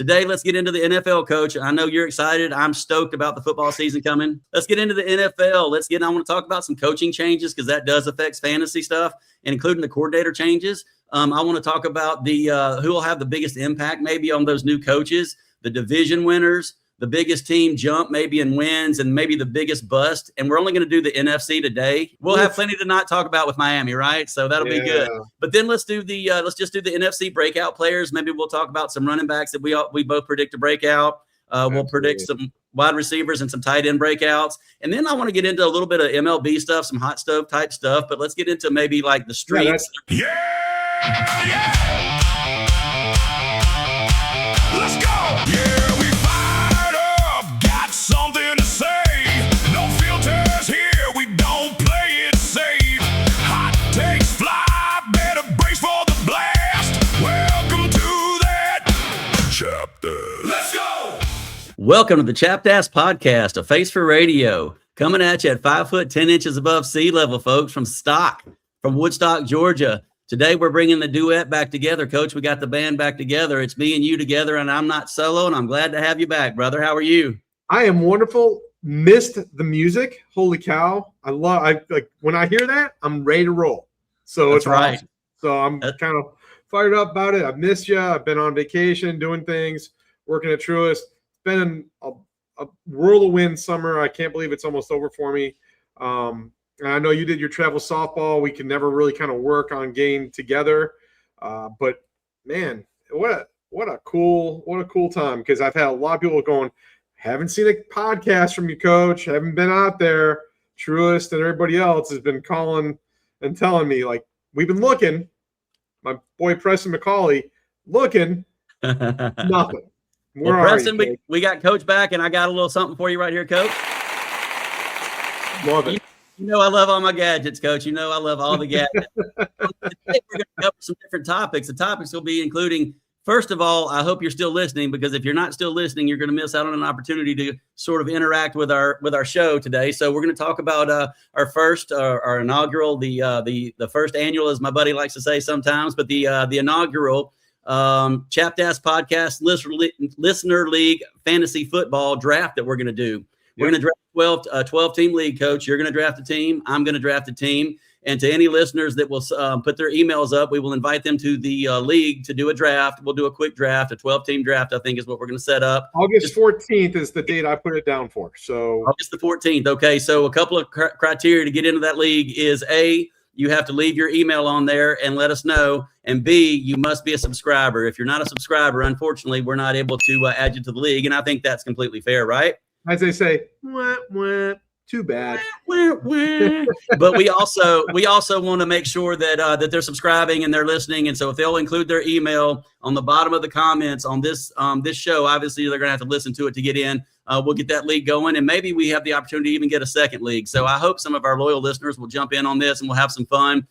Today, let's get into the NFL, Coach. I know you're excited. I'm stoked about the football season coming. Let's get into the NFL. I want to talk about some coaching changes because that does affect fantasy stuff, including the coordinator changes. I want to talk about who will have the biggest impact maybe on those new coaches, the division winners, the biggest team jump maybe in wins, and maybe the biggest bust. And we're only going to do the NFC today. We'll have plenty to not talk about with Miami, right? So that'll be good. But then let's just do the NFC breakout players. Maybe we'll talk about some running backs that we both predict to break out. We'll predict some wide receivers and some tight end breakouts. And then I want to get into a little bit of MLB stuff, some hot stove type stuff. But let's get into maybe like the streets. Yeah. Let's go. Yeah, we fired up. Got something to say. No filters here. We don't play it safe. Hot takes fly. Better brace for the blast. Welcome to that chapter. Let's go. Welcome to the Chapped Ass Podcast, a face for radio. Coming at you at 5 foot 10 inches above sea level, folks, from Woodstock, Georgia. Today, we're bringing the duet back together, Coach. We got the band back together. It's me and you together, and I'm not solo, and I'm glad to have you back, brother. How are you? I am wonderful. Missed the music. Holy cow. I like when I hear that, I'm ready to roll. So That's right. Awesome. So I'm kind of fired up about it. I've missed you. I've been on vacation, doing things, working at Truist. It's been a whirlwind summer. I can't believe it's almost over for me. And I know you did your travel softball. We can never really kind of work on getting together. But man, what a cool time. Because I've had a lot of people going, haven't seen a podcast from you, Coach. Haven't been out there. Truist and everybody else has been calling and telling me, like, we've been looking. My boy Preston McCauley looking. Nothing. Well, Preston, we got Coach back, and I got a little something for you right here, Coach. Love it. You know I love all my gadgets, Coach. You know I love all the gadgets. Today we're going to cover some different topics. The topics will be including, first of all, I hope you're still listening, because if you're not still listening, you're going to miss out on an opportunity to sort of interact with our show today. So we're going to talk about our inaugural, the first annual, as my buddy likes to say sometimes, but the inaugural Chapped Ass Podcast Listener League Fantasy Football Draft that we're going to do. We're going to draft 12-team league, Coach. You're going to draft a team. I'm going to draft a team. And to any listeners that will put their emails up, we will invite them to the league to do a draft. We'll do a quick draft, a 12-team draft, I think is what we're going to set up. August 14th is the date I put it down for. So August the 14th. Okay, so a couple of criteria to get into that league is A, you have to leave your email on there and let us know. And B, you must be a subscriber. If you're not a subscriber, unfortunately, we're not able to add you to the league. And I think that's completely fair, right? As they say, wah, wah, too bad. But we also want to make sure that they're subscribing and they're listening. And so if they'll include their email on the bottom of the comments on this show, obviously they're going to have to listen to it to get in. We'll get that league going, and maybe we have the opportunity to even get a second league. So I hope some of our loyal listeners will jump in on this, and we'll have some fun.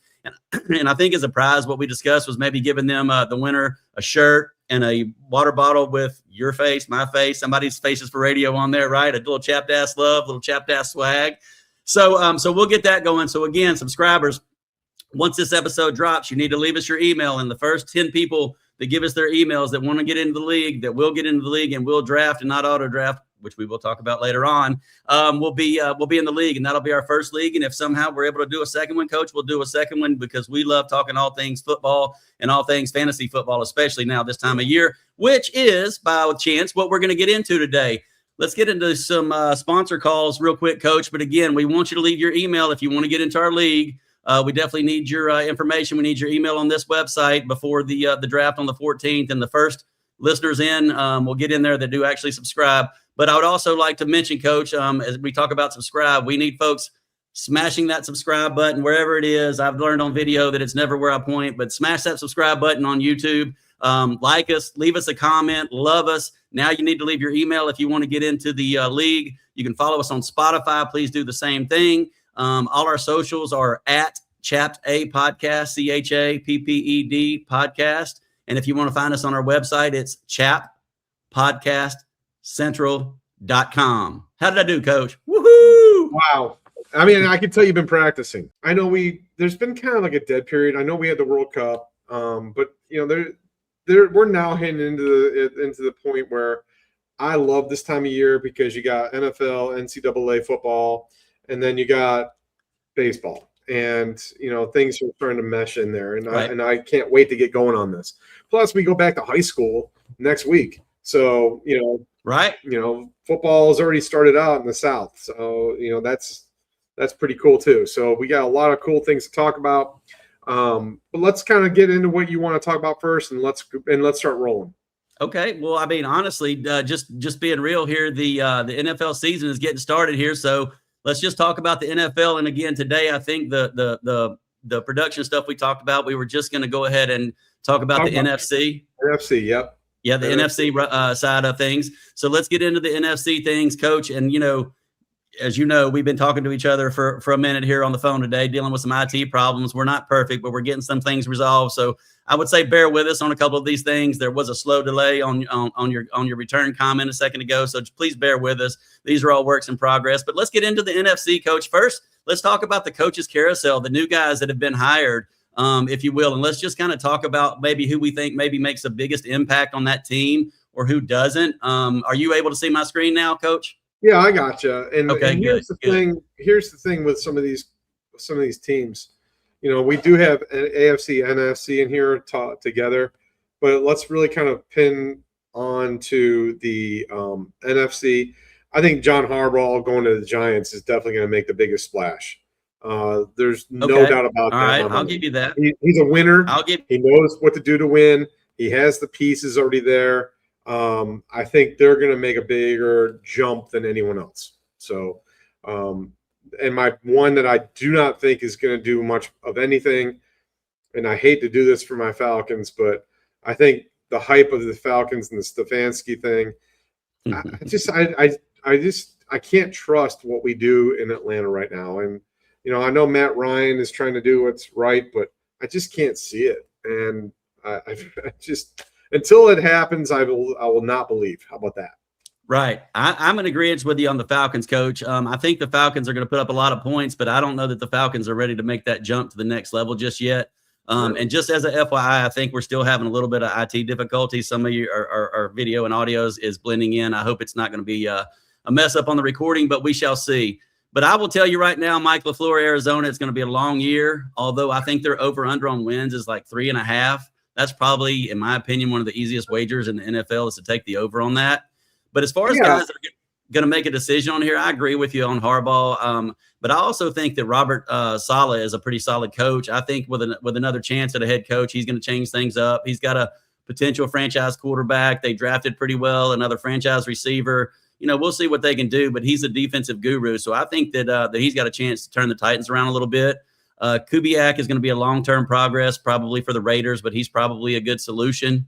And I think as a prize, what we discussed was maybe giving them the winner a shirt and a water bottle with your face, my face, somebody's faces for radio on there, right? A little chapped ass love, little chapped ass swag. So we'll get that going. So again, subscribers, once this episode drops, you need to leave us your email. And the first 10 people that give us their emails that want to get into the league, that will get into the league and will draft and not auto draft, which we will talk about later on, we'll be in the league, and that'll be our first league. And if somehow we're able to do a second one, Coach, we'll do a second one, because we love talking all things football and all things fantasy football, especially now this time of year, which is, by chance, what we're going to get into today. Let's get into some sponsor calls real quick, Coach. But again, we want you to leave your email if you want to get into our league. We definitely need your information. We need your email on this website before the draft on the 14th. And the first listeners in will get in there that do actually subscribe. But I would also like to mention, Coach, as we talk about subscribe, we need folks smashing that subscribe button wherever it is. I've learned on video that it's never where I point, but smash that subscribe button on YouTube. Like us, leave us a comment, love us. Now you need to leave your email if you want to get into the league. You can follow us on Spotify. Please do the same thing. All our socials are at Chapped A Podcast, CHAPPED Podcast. And if you want to find us on our website, it's chappodcastcentral.com. How did I do, Coach? Woohoo! Wow. I mean, I can tell you've been practicing. I know there's been kind of like a dead period. I know we had the World Cup, but there's we're now heading into the point where I love this time of year because you got NFL, NCAA football, and then you got baseball, and things are starting to mesh in there, and I can't wait to get going on this. Plus, we go back to high school next week, so football has already started out in the South, so that's pretty cool too. So we got a lot of cool things to talk about, but let's kind of get into what you want to talk about first, and let's start rolling. Okay. Well, I mean, honestly, just being real here, the NFL season is getting started here. So let's just talk about the NFL. And again, today, I think the production stuff we talked about, we were just going to go ahead and talk about the NFC. NFC, yep. Yeah, the NFC side of things. So let's get into the NFC things, Coach. And, as you know, we've been talking to each other for a minute here on the phone today, dealing with some IT problems. We're not perfect, but we're getting some things resolved. So I would say bear with us on a couple of these things. There was a slow delay on your return comment a second ago, so please bear with us. These are all works in progress. But let's get into the NFC, Coach. First, let's talk about the coaches carousel, the new guys that have been hired, if you will, and let's just kind of talk about maybe who we think maybe makes the biggest impact on that team or who doesn't. Are you able to see my screen now, Coach? Yeah, I gotcha. And, okay, and here's the thing. Here's the thing with some of these teams. We do have an AFC, NFC in here together, but let's really kind of pin on to the NFC. I think John Harbaugh going to the Giants is definitely going to make the biggest splash. There's no doubt about that. All right, I'll give you that. He's a winner. He knows what to do to win. He has the pieces already there. I think they're going to make a bigger jump than anyone else. So, and my one that I do not think is going to do much of anything, and I hate to do this for my Falcons, but I think the hype of the Falcons and the Stefanski thing, I can't trust what we do in Atlanta right now. And, I know Matt Ryan is trying to do what's right, but I just can't see it. And I just until it happens, I will not believe. How about that? Right. I'm in agreement with you on the Falcons, Coach. I think the Falcons are going to put up a lot of points, but I don't know that the Falcons are ready to make that jump to the next level just yet. And just as a FYI, I think we're still having a little bit of IT difficulties. Some of you our video and audio is blending in. I hope it's not going to be a mess up on the recording, but we shall see. But I will tell you right now, Mike LaFleur, Arizona, it's going to be a long year, although I think their over-under on wins is like 3.5. That's probably, in my opinion, one of the easiest wagers in the NFL is to take the over on that. But as far as guys that are going to make a decision on here, I agree with you on Harbaugh. But I also think that Robert Saleh is a pretty solid coach. I think with another chance at a head coach, he's going to change things up. He's got a potential franchise quarterback. They drafted pretty well, another franchise receiver. We'll see what they can do, but he's a defensive guru. So I think that he's got a chance to turn the Titans around a little bit. Kubiak is going to be a long-term progress probably for the Raiders, but he's probably a good solution.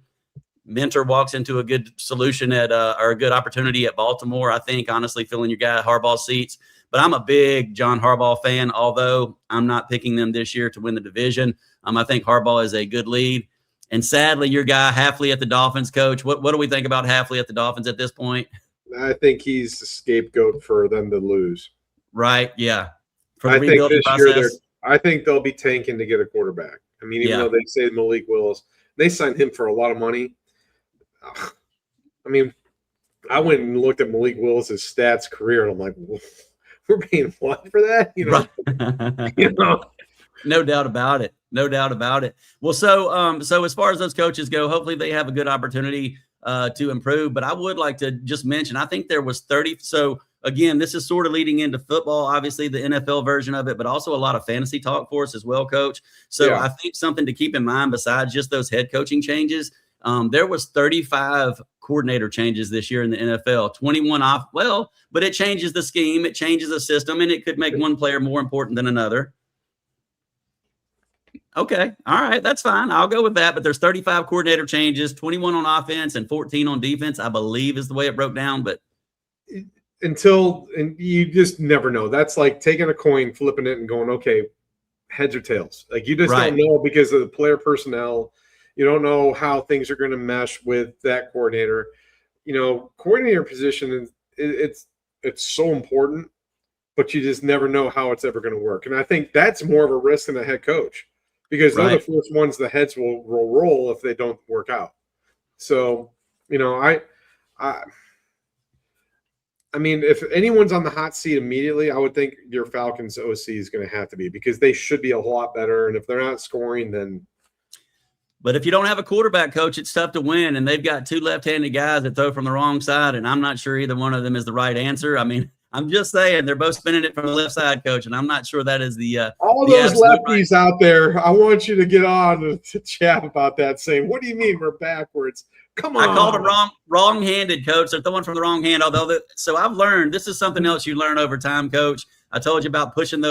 Mentor walks into a good solution or a good opportunity at Baltimore. I think, honestly, filling your guy Harbaugh's seats. But I'm a big John Harbaugh fan, although I'm not picking them this year to win the division. I think Harbaugh is a good lead. And sadly, your guy Hafley at the Dolphins, Coach, what do we think about Hafley at the Dolphins at this point? I think he's the scapegoat for them to lose. Right, yeah. I think this year I think they'll be tanking to get a quarterback. I mean, even though they say Malik Willis, they signed him for a lot of money. I mean, I went and looked at Malik Willis's stats career, and I'm like, we're paying what for that? Right. No doubt about it. No doubt about it. Well, so as far as those coaches go, hopefully they have a good opportunity to improve. But I would like to just mention, I think there was 30. So again, this is sort of leading into football, obviously the NFL version of it, but also a lot of fantasy talk for us as well, Coach. So I think something to keep in mind besides just those head coaching changes, there was 35 coordinator changes this year in the NFL, 21 off. Well, but it changes the scheme, it changes the system, and it could make one player more important than another. Okay. All right. That's fine. I'll go with that. But there's 35 coordinator changes, 21 on offense and 14 on defense, I believe is the way it broke down. But and you just never know. That's like taking a coin, flipping it and going, okay, heads or tails. Like you just don't know because of the player personnel. You don't know how things are going to mesh with that coordinator. Coordinator position, it's so important, but you just never know how it's ever going to work. And I think that's more of a risk than a head coach. Because they're the first ones the heads will roll if they don't work out. So, I mean, if anyone's on the hot seat immediately, I would think your Falcons OC is going to have to be, because they should be a whole lot better. And if they're not scoring, then. But if you don't have a quarterback, coach, it's tough to win. And they've got two left-handed guys that throw from the wrong side, and I'm not sure either one of them is the right answer. I mean, I'm just saying they're both spinning it from the left side, coach, and I'm not sure that is the all the those lefties right. out there. I want you to get on to chat about that. Saying, "What do you mean we're backwards?" Come on. I called it wrong-handed, coach. They're throwing from the wrong hand. So I've learned, this is something else you learn over time, coach. I told you about pointing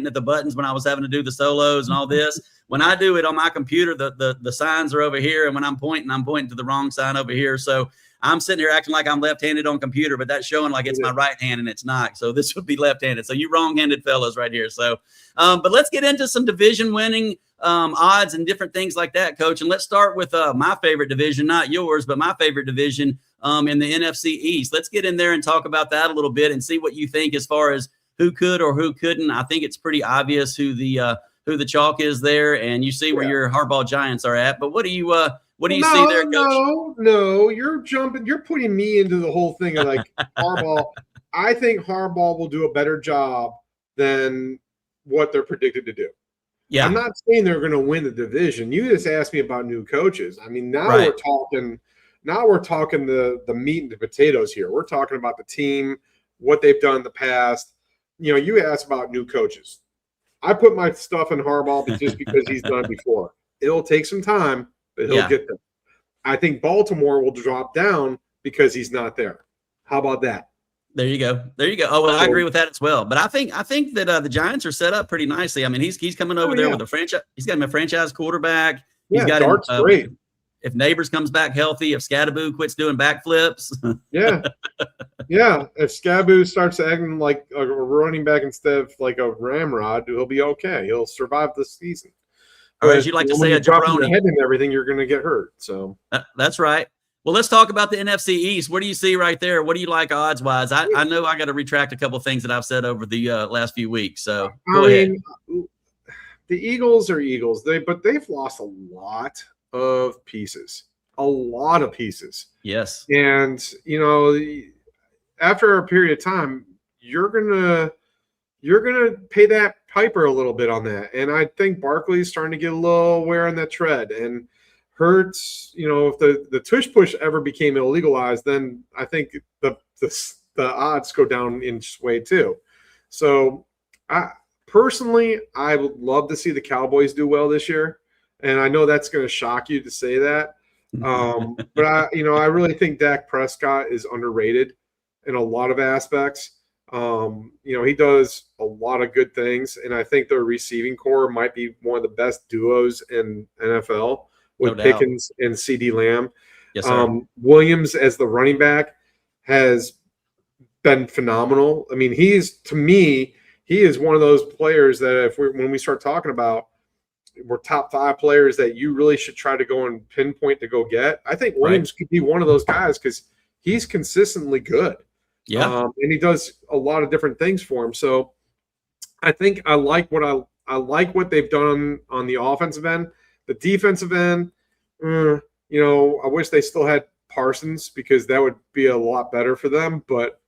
at the buttons when I was having to do the solos and all this. When I do it on my computer, the signs are over here, and when I'm pointing to the wrong sign over here. So I'm sitting here acting like I'm left-handed on computer, but that's showing like it's my right hand, and it's not. So this would be left-handed. So you wrong-handed fellows right here. So, but let's get into some division winning odds and different things like that, coach. And let's start with my favorite division, not yours, but my favorite division in the NFC East. Let's get in there and talk about that a little bit and see what you think as far as who could or who couldn't. I think it's pretty obvious who the chalk is there, and you see where your hardball Giants are at. But what do you see there, coach? No, you're jumping. You're putting me into the whole thing of like Harbaugh. I think Harbaugh will do a better job than what they're predicted to do. Yeah, I'm not saying they're going to win the division. You just asked me about new coaches. I mean, we're talking. Now we're talking the meat and the potatoes here. We're talking about the team, what they've done in the past. You asked about new coaches. I put my stuff in Harbaugh just because he's done it before. It'll take some time, but he'll get there. I think Baltimore will drop down because he's not there. How about that? There you go. Oh, well, I agree with that as well. But I think that the Giants are set up pretty nicely. I mean, he's coming over there with a franchise. He's got him a franchise quarterback. He's got Dart's great. If Neighbors comes back healthy, if Scadaboo quits doing backflips. Yeah. If Scadaboo starts acting like a running back instead of like a ramrod, he'll be okay. He'll survive the season. Or as you like to say, a jabroni. Head and everything, you're going to get hurt. So that's right. Well, let's talk about the NFC East. What do you see right there? What do you like odds-wise? I know I got to retract a couple of things that I've said over the last few weeks. So go ahead. The Eagles are Eagles, but they've lost a lot of pieces. A lot of pieces. Yes. And, after a period of time, you're gonna pay that piper a little bit on that. And I think Barkley's starting to get a little wear on that tread. And Hurts, if the tush push ever became illegalized, then I think the odds go down in way too. So I would love to see the Cowboys do well this year. And I know that's going to shock you to say that. But I really think Dak Prescott is underrated in a lot of aspects. He does a lot of good things, and I think their receiving core might be one of the best duos in NFL with Pickens and CeeDee Lamb. Yes, sir. Williams as the running back has been phenomenal. I mean, he is one of those players that when we start talking about we're top 5 players that you really should try to go and pinpoint to go get. I think Williams could be one of those guys because he's consistently good. Yeah. And he does a lot of different things for him. So I think I like what they've done on the offensive end. The defensive end, I wish they still had Parsons because that would be a lot better for them. But,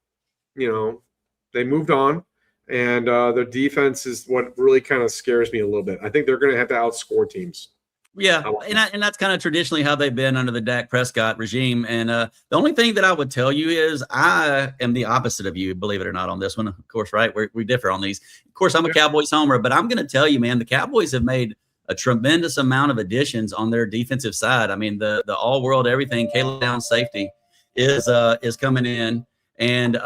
they moved on. And their defense is what really kind of scares me a little bit. I think they're going to have to outscore teams. Yeah, and that's kind of traditionally how they've been under the Dak Prescott regime. And the only thing that I would tell you is I am the opposite of you, believe it or not, on this one. Of course, right? We differ on these. Of course, I'm a Cowboys homer, but I'm going to tell you, man, the Cowboys have made a tremendous amount of additions on their defensive side. I mean, the all-world everything, Caleb Downs safety is coming in. And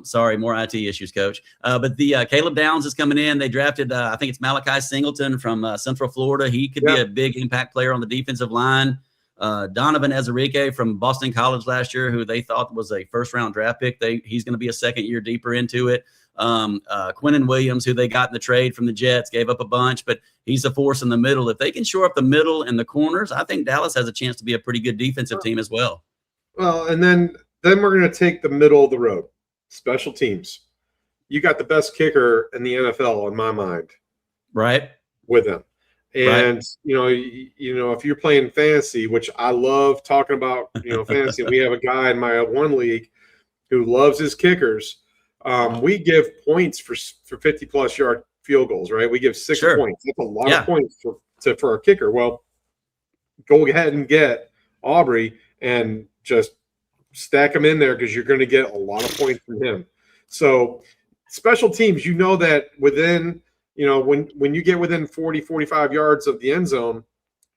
sorry, more IT issues, coach. But the Caleb Downs is coming in. They drafted, I think it's Malachi Singleton from Central Florida. He could be a big impact player on the defensive line. Donovan Ezerique from Boston College last year, who they thought was a first-round draft pick. He's going to be a second year deeper into it. Quinnen Williams, who they got in the trade from the Jets, gave up a bunch, but he's a force in the middle. If they can shore up the middle and the corners, I think Dallas has a chance to be a pretty good defensive team as well. Well, and then we're going to take the middle of the road, special teams. You got the best kicker in the NFL in my mind. Right. With them. And if you're playing fantasy, which I love talking about, fantasy, we have a guy in my one league who loves his kickers. We give points for 50+ yard field goals, right? We give 6 points. That's a lot of points for our kicker. Well, go ahead and get Aubrey and just stack him in there because you're going to get a lot of points from him. So special teams, that within, when you get within 40, 45 yards of the end zone,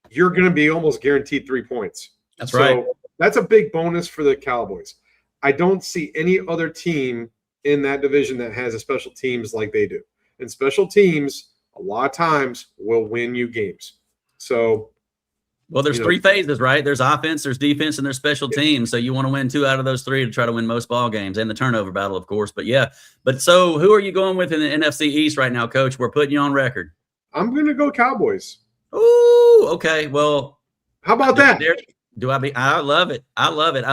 you're going to be almost guaranteed 3 points. That's right. That's a big bonus for the Cowboys. I don't see any other team in that division that has a special teams like they do. And special teams, a lot of times, will win you games. So, well, there's 3 phases, right? There's offense, there's defense, and there's special teams. So you want to win 2 out of those 3 to try to win most ball games, and the turnover battle, of course. But so who are you going with in the NFC East right now, Coach? We're putting you on record. I'm going to go Cowboys. Ooh, okay. Well, how about that? I love it. I love it.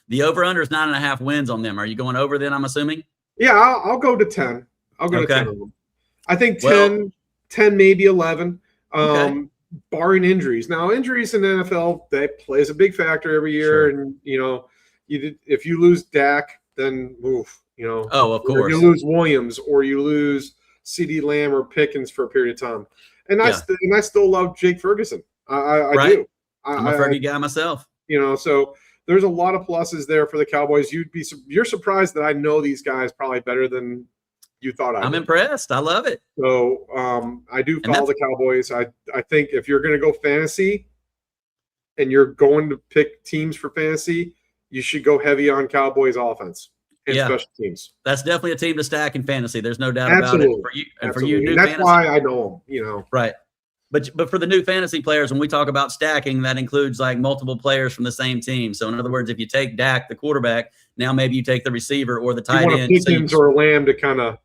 The over-under is 9.5 wins on them. Are you going over then, I'm assuming? Yeah, I'll go to 10. I'll go to 10 of them. I think 10, maybe 11, barring injuries. Now, injuries in the NFL, that plays a big factor every year. Sure. And, if you lose Dak, then move, Oh, of course. You lose Williams or you lose CeeDee Lamb or Pickens for a period of time. And I still love Jake Ferguson. I do. I'm a Fergie guy myself. So there's a lot of pluses there for the Cowboys. You're surprised that I know these guys probably better than you thought I would. I'm impressed. I love it. So I do follow the Cowboys. I think if you're going to go fantasy and you're going to pick teams for fantasy, you should go heavy on Cowboys offense and special teams. That's definitely a team to stack in fantasy. There's no doubt about it. For you, and for you, new that's fantasy, why I know them. Right. But for the new fantasy players, when we talk about stacking, that includes like multiple players from the same team. So in other words, if you take Dak, the quarterback, now maybe you take the receiver or the tight end. Pickens or Lamb to kind of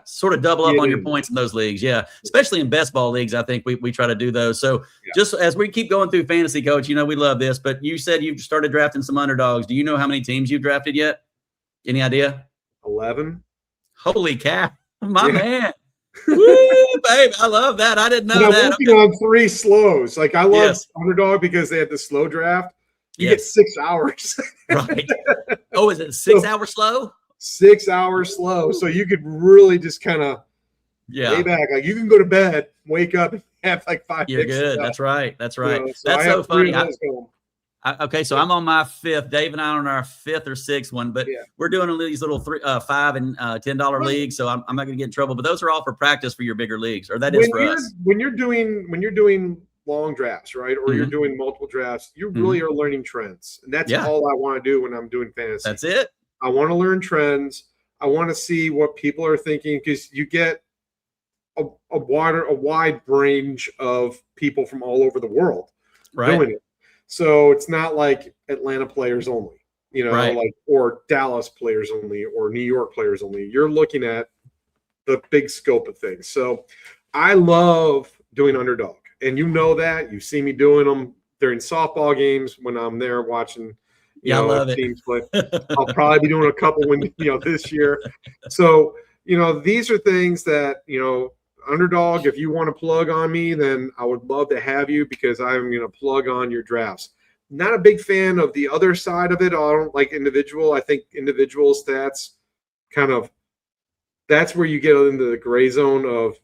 sort of double up on your points in those leagues. Yeah, especially in best ball leagues, I think we try to do those. So just as we keep going through fantasy, Coach, we love this. But you said you've started drafting some underdogs. Do you know how many teams you've drafted yet? Any idea? 11. Holy cow, my man. Woo, babe, I love that. I didn't know that. I'm working on 3 slows. Like I love Underdog because they had the slow draft. You get 6 hours. Right. Oh, is it 6 hour slow? 6 hours slow. So you could really just kind of lay back. Like you can go to bed, wake up, and have like 5 You're picks. Good. That's right. That's right. So that's so funny. Okay, so I'm on my 5th. Dave and I are on our 5th or 6th one, but we're doing these little $5 and $10 leagues. So I'm not going to get in trouble. But those are all for practice for your bigger leagues, or that is for us. When you're doing long drafts, right, or you're doing multiple drafts, you really are learning trends, and that's all I want to do when I'm doing fantasy. That's it. I want to learn trends. I want to see what people are thinking because you get a wide range of people from all over the world doing it. So it's not like Atlanta players only, or Dallas players only, or New York players only. You're looking at the big scope of things. So I love doing Underdog, and that. You see me doing them during softball games when I'm there watching. I love teams play. I'll probably be doing a couple this year. So these are things that Underdog, if you want to plug on me, then I would love to have you because I'm going to plug on your drafts. Not a big fan of the other side of it. I don't like individual. I think individual stats that's where you get into the gray zone of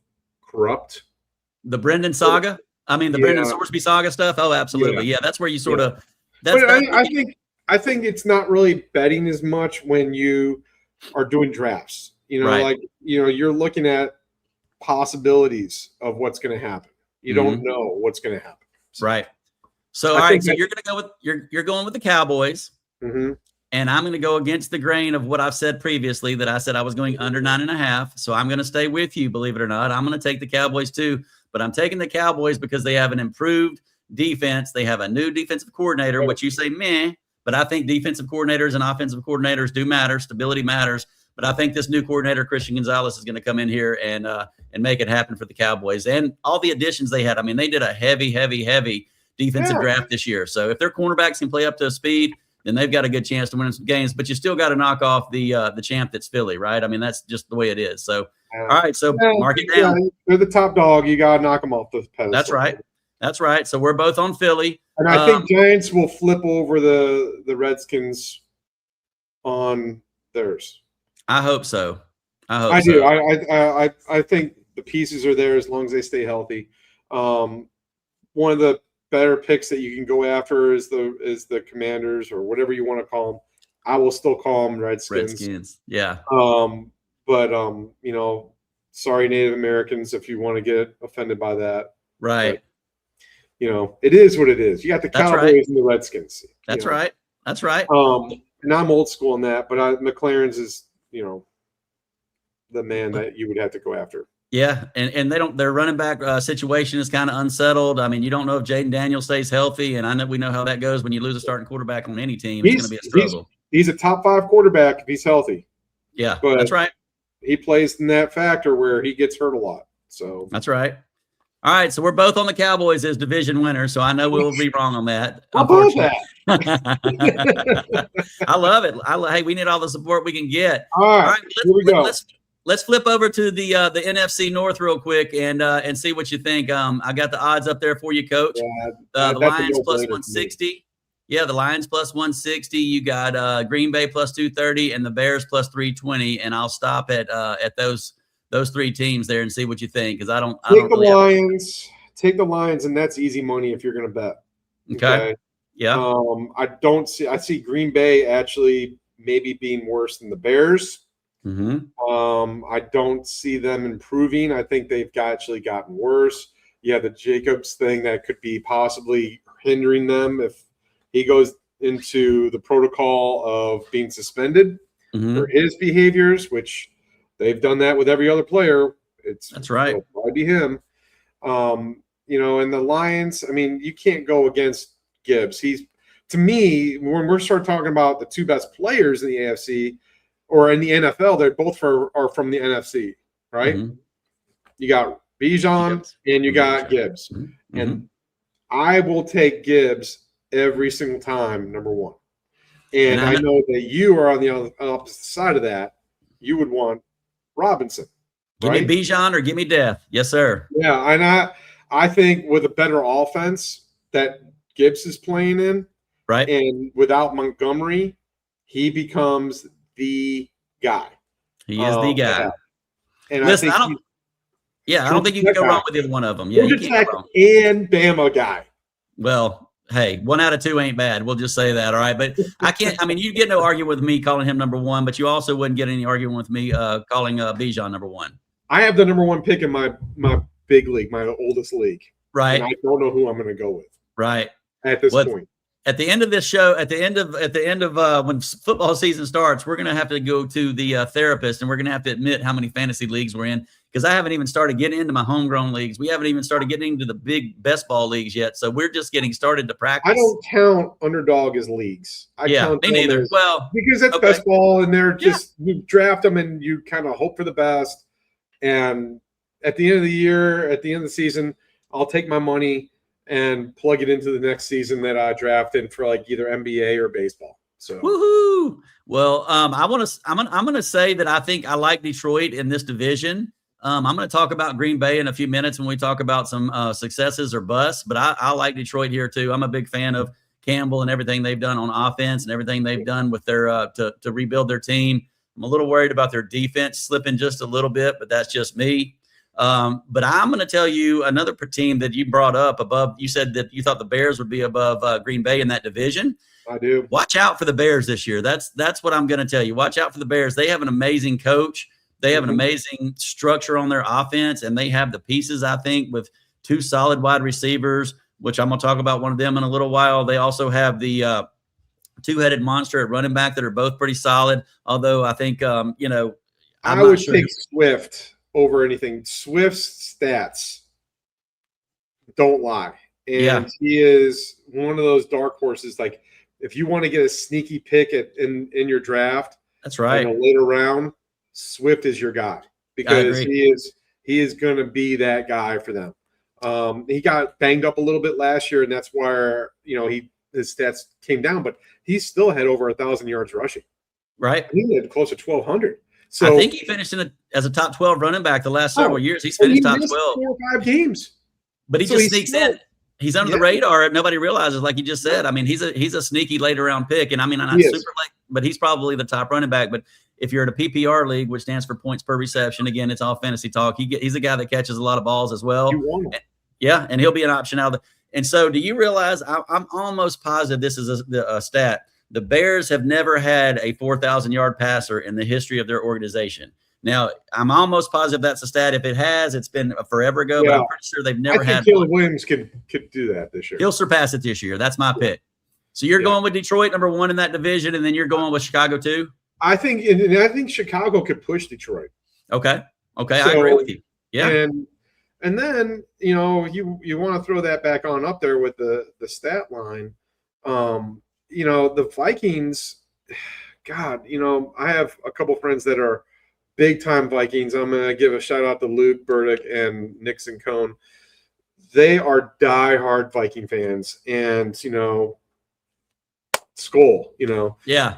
corrupt. The Brendan saga? I mean, the Brendan Sorsby saga stuff? Oh, absolutely. Yeah, that's where you sort of – I think it's not really betting as much when you are doing drafts. You're looking at possibilities of what's going to happen. You don't know what's going to happen. Right. So, all right. So you're going to go with you're going with the Cowboys, and I'm going to go against the grain of what I've said previously. That I said I was going under 9.5. So I'm going to stay with you. Believe it or not, I'm going to take the Cowboys too. But I'm taking the Cowboys because they have an improved defense. They have a new defensive coordinator, which you say meh. But I think defensive coordinators and offensive coordinators do matter. Stability matters. But I think this new coordinator, Christian Gonzalez, is going to come in here and make it happen for the Cowboys. And all the additions they had. I mean, they did a heavy defensive draft this year. So if their cornerbacks can play up to speed, then they've got a good chance to win some games. But you still got to knock off the champ that's Philly, right? I mean, that's just the way it is. So, all right, so mark it down. Yeah, they're the top dog. You got to knock them off the pedestal. That's right. That's right. So we're both on Philly. And I think Giants will flip over the Redskins on theirs. I hope so. I do. I think the pieces are there as long as they stay healthy. One of the better picks that you can go after is the Commanders or whatever you want to call them. I will still call them Redskins. Yeah. But you know, sorry Native Americans if you want to get offended by that. Right. But, you know, it is what it is. You got the Cowboys and the Redskins. That's right. That's right. And I'm old school in that, but McLaren's is, you know, the man that you would have to go after. Yeah, and their running back situation is kind of unsettled. I mean, you don't know if Jaden Daniels stays healthy, and we know how that goes when you lose a starting quarterback on any team. It's going to be a struggle. He's a top 5 quarterback if he's healthy. Yeah, but that's right. He plays in that factor where he gets hurt a lot. So that's right. All right, so we're both on the Cowboys as division winners, so I know we'll be wrong on that. I love that. I love it. Hey, we need all the support we can get. All right, here we go. Let's flip over to the NFC North real quick and see what you think. I got the odds up there for you, Coach. Yeah, the Lions plus 160. Yeah, the Lions plus 160. You got Green Bay plus 230 and the Bears plus 320. And I'll stop at those 3 teams there and see what you think, because I don't take the Lions, and that's easy money if you're going to bet. Okay. Yeah. I see Green Bay actually maybe being worse than the Bears. Mm-hmm. I don't see them improving. I think they've actually gotten worse. You have the Jacobs thing that could be possibly hindering them if he goes into the protocol of being suspended for his behaviors, which they've done that with every other player. That's right. It'll probably be him. You know, and the Lions, I mean, you can't go against Gibbs. He's, to me, when we're start talking about the 2 best players in the AFC or in the NFL, they're both are from the NFC, right? Mm-hmm. You got Bijan and you got Gibbs. Mm-hmm. And I will take Gibbs every single time, number 1. And I know that you are on the opposite side of that. You would want Robinson. Give me Bijan or give me Death. Yes, sir. Yeah, and I think with a better offense that Gibbs is playing in, right, and without Montgomery, he becomes the guy. He is the guy. And listen, I don't think you can go wrong with either one of them. Yeah, you can't go wrong. And Bama guy. Well, hey, 1 out of 2 ain't bad. We'll just say that, all right? But I can't. I mean, you get no argument with me calling him number 1, but you also wouldn't get any argument with me calling Bijan number 1. I have the number 1 pick in my big league, my oldest league. Right. And I don't know who I'm going to go with. Right. At this point. At the end of this show, at the end of when football season starts, we're going to have to go to the therapist, and we're going to have to admit how many fantasy leagues we're in, because I haven't even started getting into my homegrown leagues. We haven't even started getting into the big best ball leagues yet, so we're just getting started to practice. I don't count Underdog as leagues. Me neither. Because it's best ball, and they're just you draft them and you kind of hope for the best. And at the end of the year, at the end of the season, I'll take my money and plug it into the next season that I drafted for like either NBA or baseball. So woohoo! Well, I'm gonna say that I think I like Detroit in this division. I'm going to talk about Green Bay in a few minutes when we talk about some successes or busts, but I like Detroit here too. I'm a big fan of Campbell and everything they've done on offense and everything they've done with their to rebuild their team. I'm a little worried about their defense slipping just a little bit, but that's just me. But I'm going to tell you another team that you brought up above. You said that you thought the Bears would be above Green Bay in that division. I do. Watch out for the Bears this year. That's what I'm going to tell you. Watch out for the Bears. They have an amazing coach. They have an amazing structure on their offense, and they have the pieces, I think, with 2 solid wide receivers, which I'm going to talk about one of them in a little while. They also have the 2-headed monster at running back that are both pretty solid, although I think, I would take Swift over anything. Swift's stats don't lie. And he is one of those dark horses. Like, if you want to get a sneaky pick in your draft, that's right, in a later round, Swift is your guy, because he is going to be that guy for them. He got banged up a little bit last year, and that's why he his stats came down, but he still had over 1,000 yards rushing. Right. He had close to 1,200. So I think he finished as a top 12 running back the last several years. He's finished top 12. 4 or 5 games. But he just sneaks in. He's under the radar. Nobody realizes, like you just said. I mean, he's a sneaky later round pick, and I mean, not super late, but he's probably the top running back. But if you're in a PPR league, which stands for points per reception, again, it's all fantasy talk. He's a guy that catches a lot of balls as well. And he'll be an option out of the. And so, do you realize? I'm almost positive this is a stat. The Bears have never had a 4,000-yard passer in the history of their organization. Now, I'm almost positive that's a stat. If it has, it's been forever ago, but I'm pretty sure they've never had. Jalen Williams could do that this year. He'll surpass it this year. That's my pick. So you're going with Detroit, number 1 in that division, and then you're going with Chicago too? I think Chicago could push Detroit. Okay, so, I agree with you. Yeah. And then, you want to throw that back on up there with the stat line. The Vikings, God, I have a couple friends that are big-time Vikings. I'm going to give a shout-out to Luke Burdick and Nixon Cone. They are die-hard Viking fans. And, Skull, Yeah.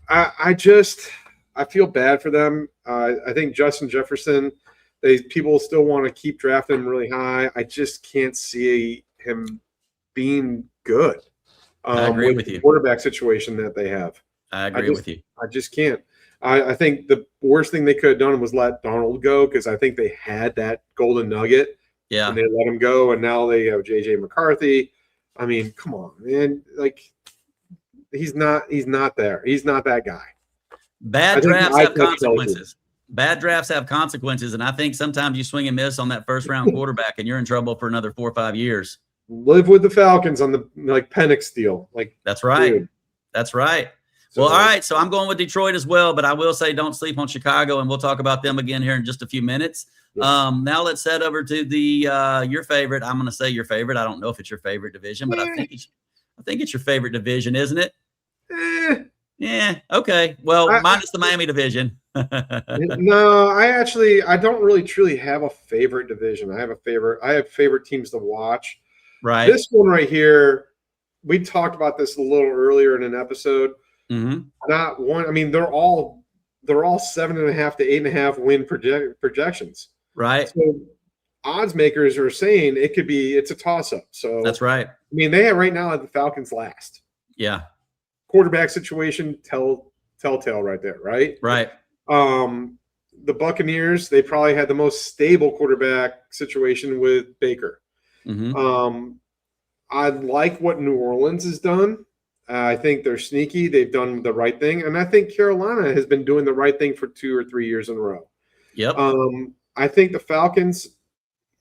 I feel bad for them. I think Justin Jefferson, people still want to keep drafting him really high. I just can't see him being good. I agree with you. The quarterback situation that they have. I agree with you. I just can't. I think the worst thing they could have done was let Darnold go, because I think they had that golden nugget. Yeah. And they let him go, and now they have J.J. McCarthy. I mean, come on, man. Like, he's not there. He's not that guy. Bad drafts have consequences. Bad drafts have consequences, and I think sometimes you swing and miss on that first-round quarterback, and you're in trouble for another 4 or 5 years. Live with the Falcons on the Penix deal. That's right. Dude. That's right. Well, all right. So I'm going with Detroit as well, but I will say don't sleep on Chicago, and we'll talk about them again here in just a few minutes. Yeah. Now let's head over to the your favorite. I'm going to say your favorite. I don't know if it's your favorite division, but I think it's your favorite division, isn't it? Yeah. Okay. Well, minus the Miami division. No, I don't really truly have a favorite division. I have favorite teams to watch. Right. This one right here, we talked about this a little earlier in an episode. Mm-hmm. Not one. I mean, they're all 7.5 to 8.5 win projections. Right. So odds makers are saying it's a toss up. So that's right. I mean, they have right now the Falcons last. Yeah. Quarterback situation, telltale right there. Right. Right. The Buccaneers, they probably had the most stable quarterback situation with Baker. Mm-hmm. I like what New Orleans has done. I think they're sneaky. They've done the right thing. And I think Carolina has been doing the right thing for 2 or 3 years in a row. Yep. I think the Falcons,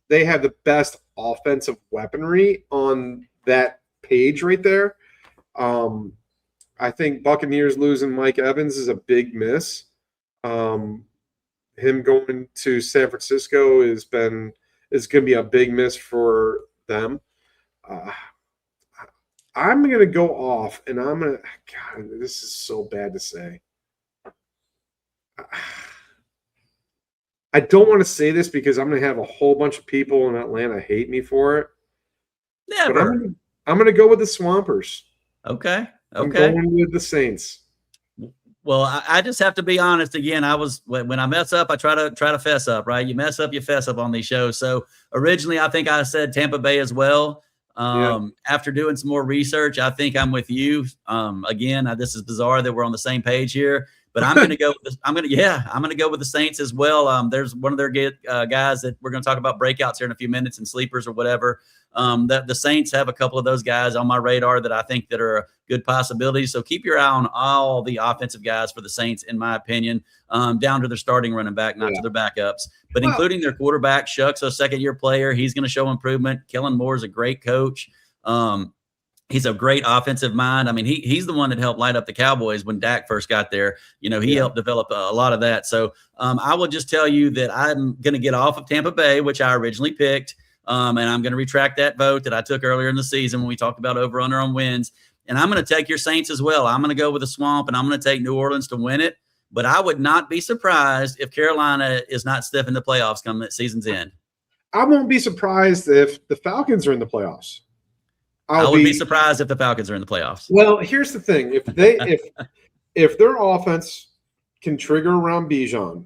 they have the best offensive weaponry on that page right there. I think Buccaneers losing Mike Evans is a big miss. Him going to San Francisco is going to be a big miss for them. I'm going to go off, and I'm going to – God, this is so bad to say. I don't want to say this because I'm going to have a whole bunch of people in Atlanta hate me for it. Never. But I'm going to go with the Swampers. Okay. I'm going with the Saints. Well, I just have to be honest again. When I mess up, I try to fess up, right? You mess up, you fess up on these shows. So originally, I think I said Tampa Bay as well. After doing some more research, I think I'm with you. Again, this is bizarre that we're on the same page here, but I'm going to go. I'm going to go with the Saints as well. There's one of their guys that we're going to talk about breakouts here in a few minutes and sleepers or whatever. That the Saints have a couple of those guys on my radar that I think that are a good possibility. So keep your eye on all the offensive guys for the Saints, in my opinion, down to their starting running back, not to their backups, but including their quarterback. Shucks, a second-year player. He's going to show improvement. Kellen Moore's a great coach. He's a great offensive mind. I mean, he's the one that helped light up the Cowboys when Dak first got there. He helped develop a lot of that. So I will just tell you that I'm going to get off of Tampa Bay, which I originally picked. And I'm going to retract that vote that I took earlier in the season when we talked about over-under on wins. And I'm going to take your Saints as well. I'm going to go with the Swamp, and I'm going to take New Orleans to win it. But I would not be surprised if Carolina is not stiff in the playoffs come that season's end. I won't be surprised if the Falcons are in the playoffs. I would be surprised if the Falcons are in the playoffs. Well, here's the thing: if their offense can trigger around Bijan,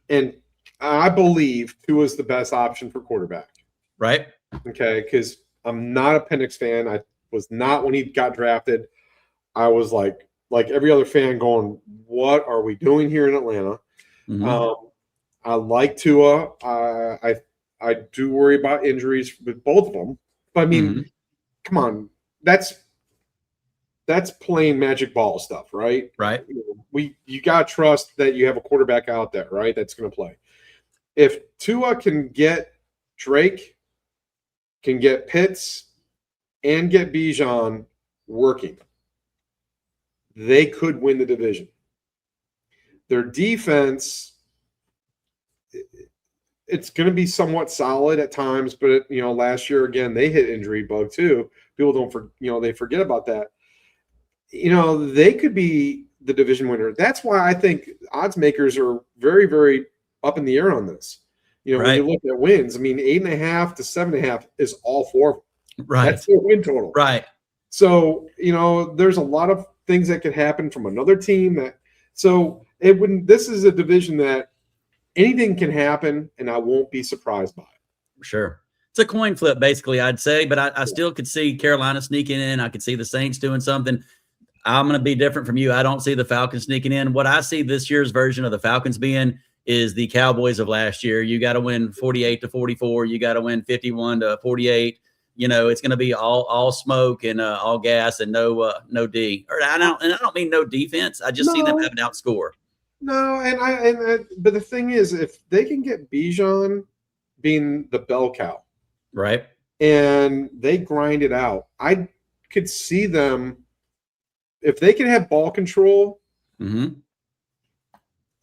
and I believe Tua is the best option for quarterback. Right. Okay, because I'm not a Penix fan. I was not when he got drafted. I was like every other fan going, what are we doing here in Atlanta? Mm-hmm. I like Tua. I do worry about injuries with both of them. But I mean, come on, that's plain magic ball stuff, right? Right. You gotta trust that you have a quarterback out there, right? That's gonna play. If Tua can get Drake, can get Pitts, and get Bijan working, they could win the division. Their defense, it's going to be somewhat solid at times, but last year again they hit injury bug too. People they forget about that. They could be the division winner. That's why I think odds makers are very, very up in the air on this. When you look at wins, I mean 8.5 to 7.5 is all four of them. Right. That's their win total. Right. So there's a lot of things that could happen from another team. This is a division that anything can happen, and I won't be surprised by it. Sure. It's a coin flip, basically, I'd say, but I still could see Carolina sneaking in. I could see the Saints doing something. I'm going to be different from you. I don't see the Falcons sneaking in. What I see this year's version of the Falcons being is the Cowboys of last year. You got to win 48-44. You got to win 51-48. It's going to be all smoke and all gas and no D. Or I don't mean no defense. I just see them having outscore. No, but the thing is, if they can get Bijan being the bell cow, right, and they grind it out, I could see them if they can have ball control.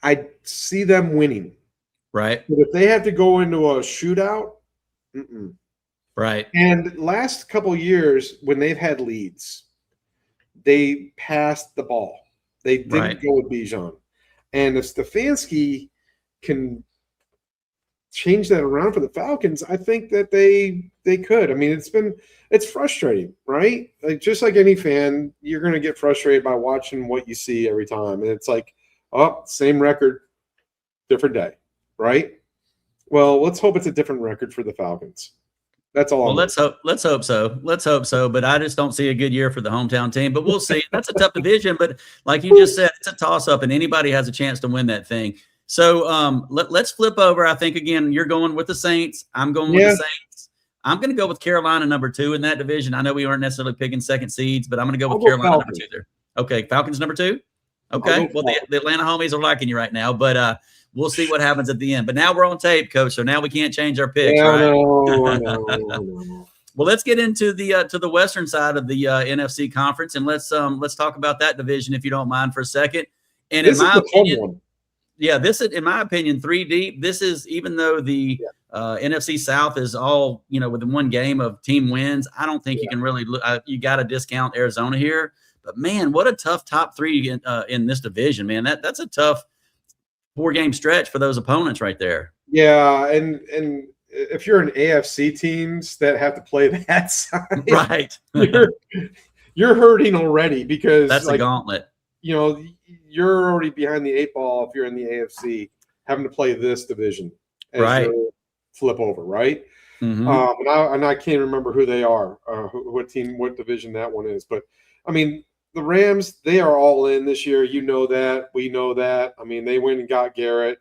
I see them winning, right. But if they have to go into a shootout, right. And last couple of years when they've had leads, they passed the ball. They didn't go with Bijan. And if Stefanski can change that around for the Falcons, I think that they could. I mean, it's frustrating, right? Like just like any fan, you're going to get frustrated by watching what you see every time, and it's like, oh, same record, different day, right? Well, let's hope it's a different record for the Falcons. That's all. Well, let's hope so. Let's hope so. But I just don't see a good year for the hometown team. But we'll see. That's a tough division. But like you just said, it's a toss-up, and anybody has a chance to win that thing. So let's flip over. I think, again, you're going with the Saints. I'm going with the Saints. I'm going to go with Carolina number 2 in that division. I know we aren't necessarily picking second seeds, but I'm going to go with Carolina number 2 there. Okay, Falcons number 2? Okay. Well, the Atlanta homies are liking you right now, but we'll see what happens at the end. But now we're on tape, Coach, so now we can't change our picks, right? No. Well, let's get into the western side of the NFC conference, and let's talk about that division if you don't mind for a second. And in my opinion, this is, in my opinion, 3 deep. This is, even though the NFC South is all within one game of team wins, I don't think you can really you got to discount Arizona here. But man, what a tough top 3 in this division, man. That's a tough 4-game stretch for those opponents right there. Yeah, and if you're an AFC teams that have to play that side, right, you're hurting already because that's a gauntlet. You're already behind the 8 ball if you're in the AFC having to play this division as right. Flip over, right? Mm-hmm. And I can't remember who they are, what division that one is, but I mean. The Rams, they are all in this year. You know that. We know that. I mean, they went and got Garrett.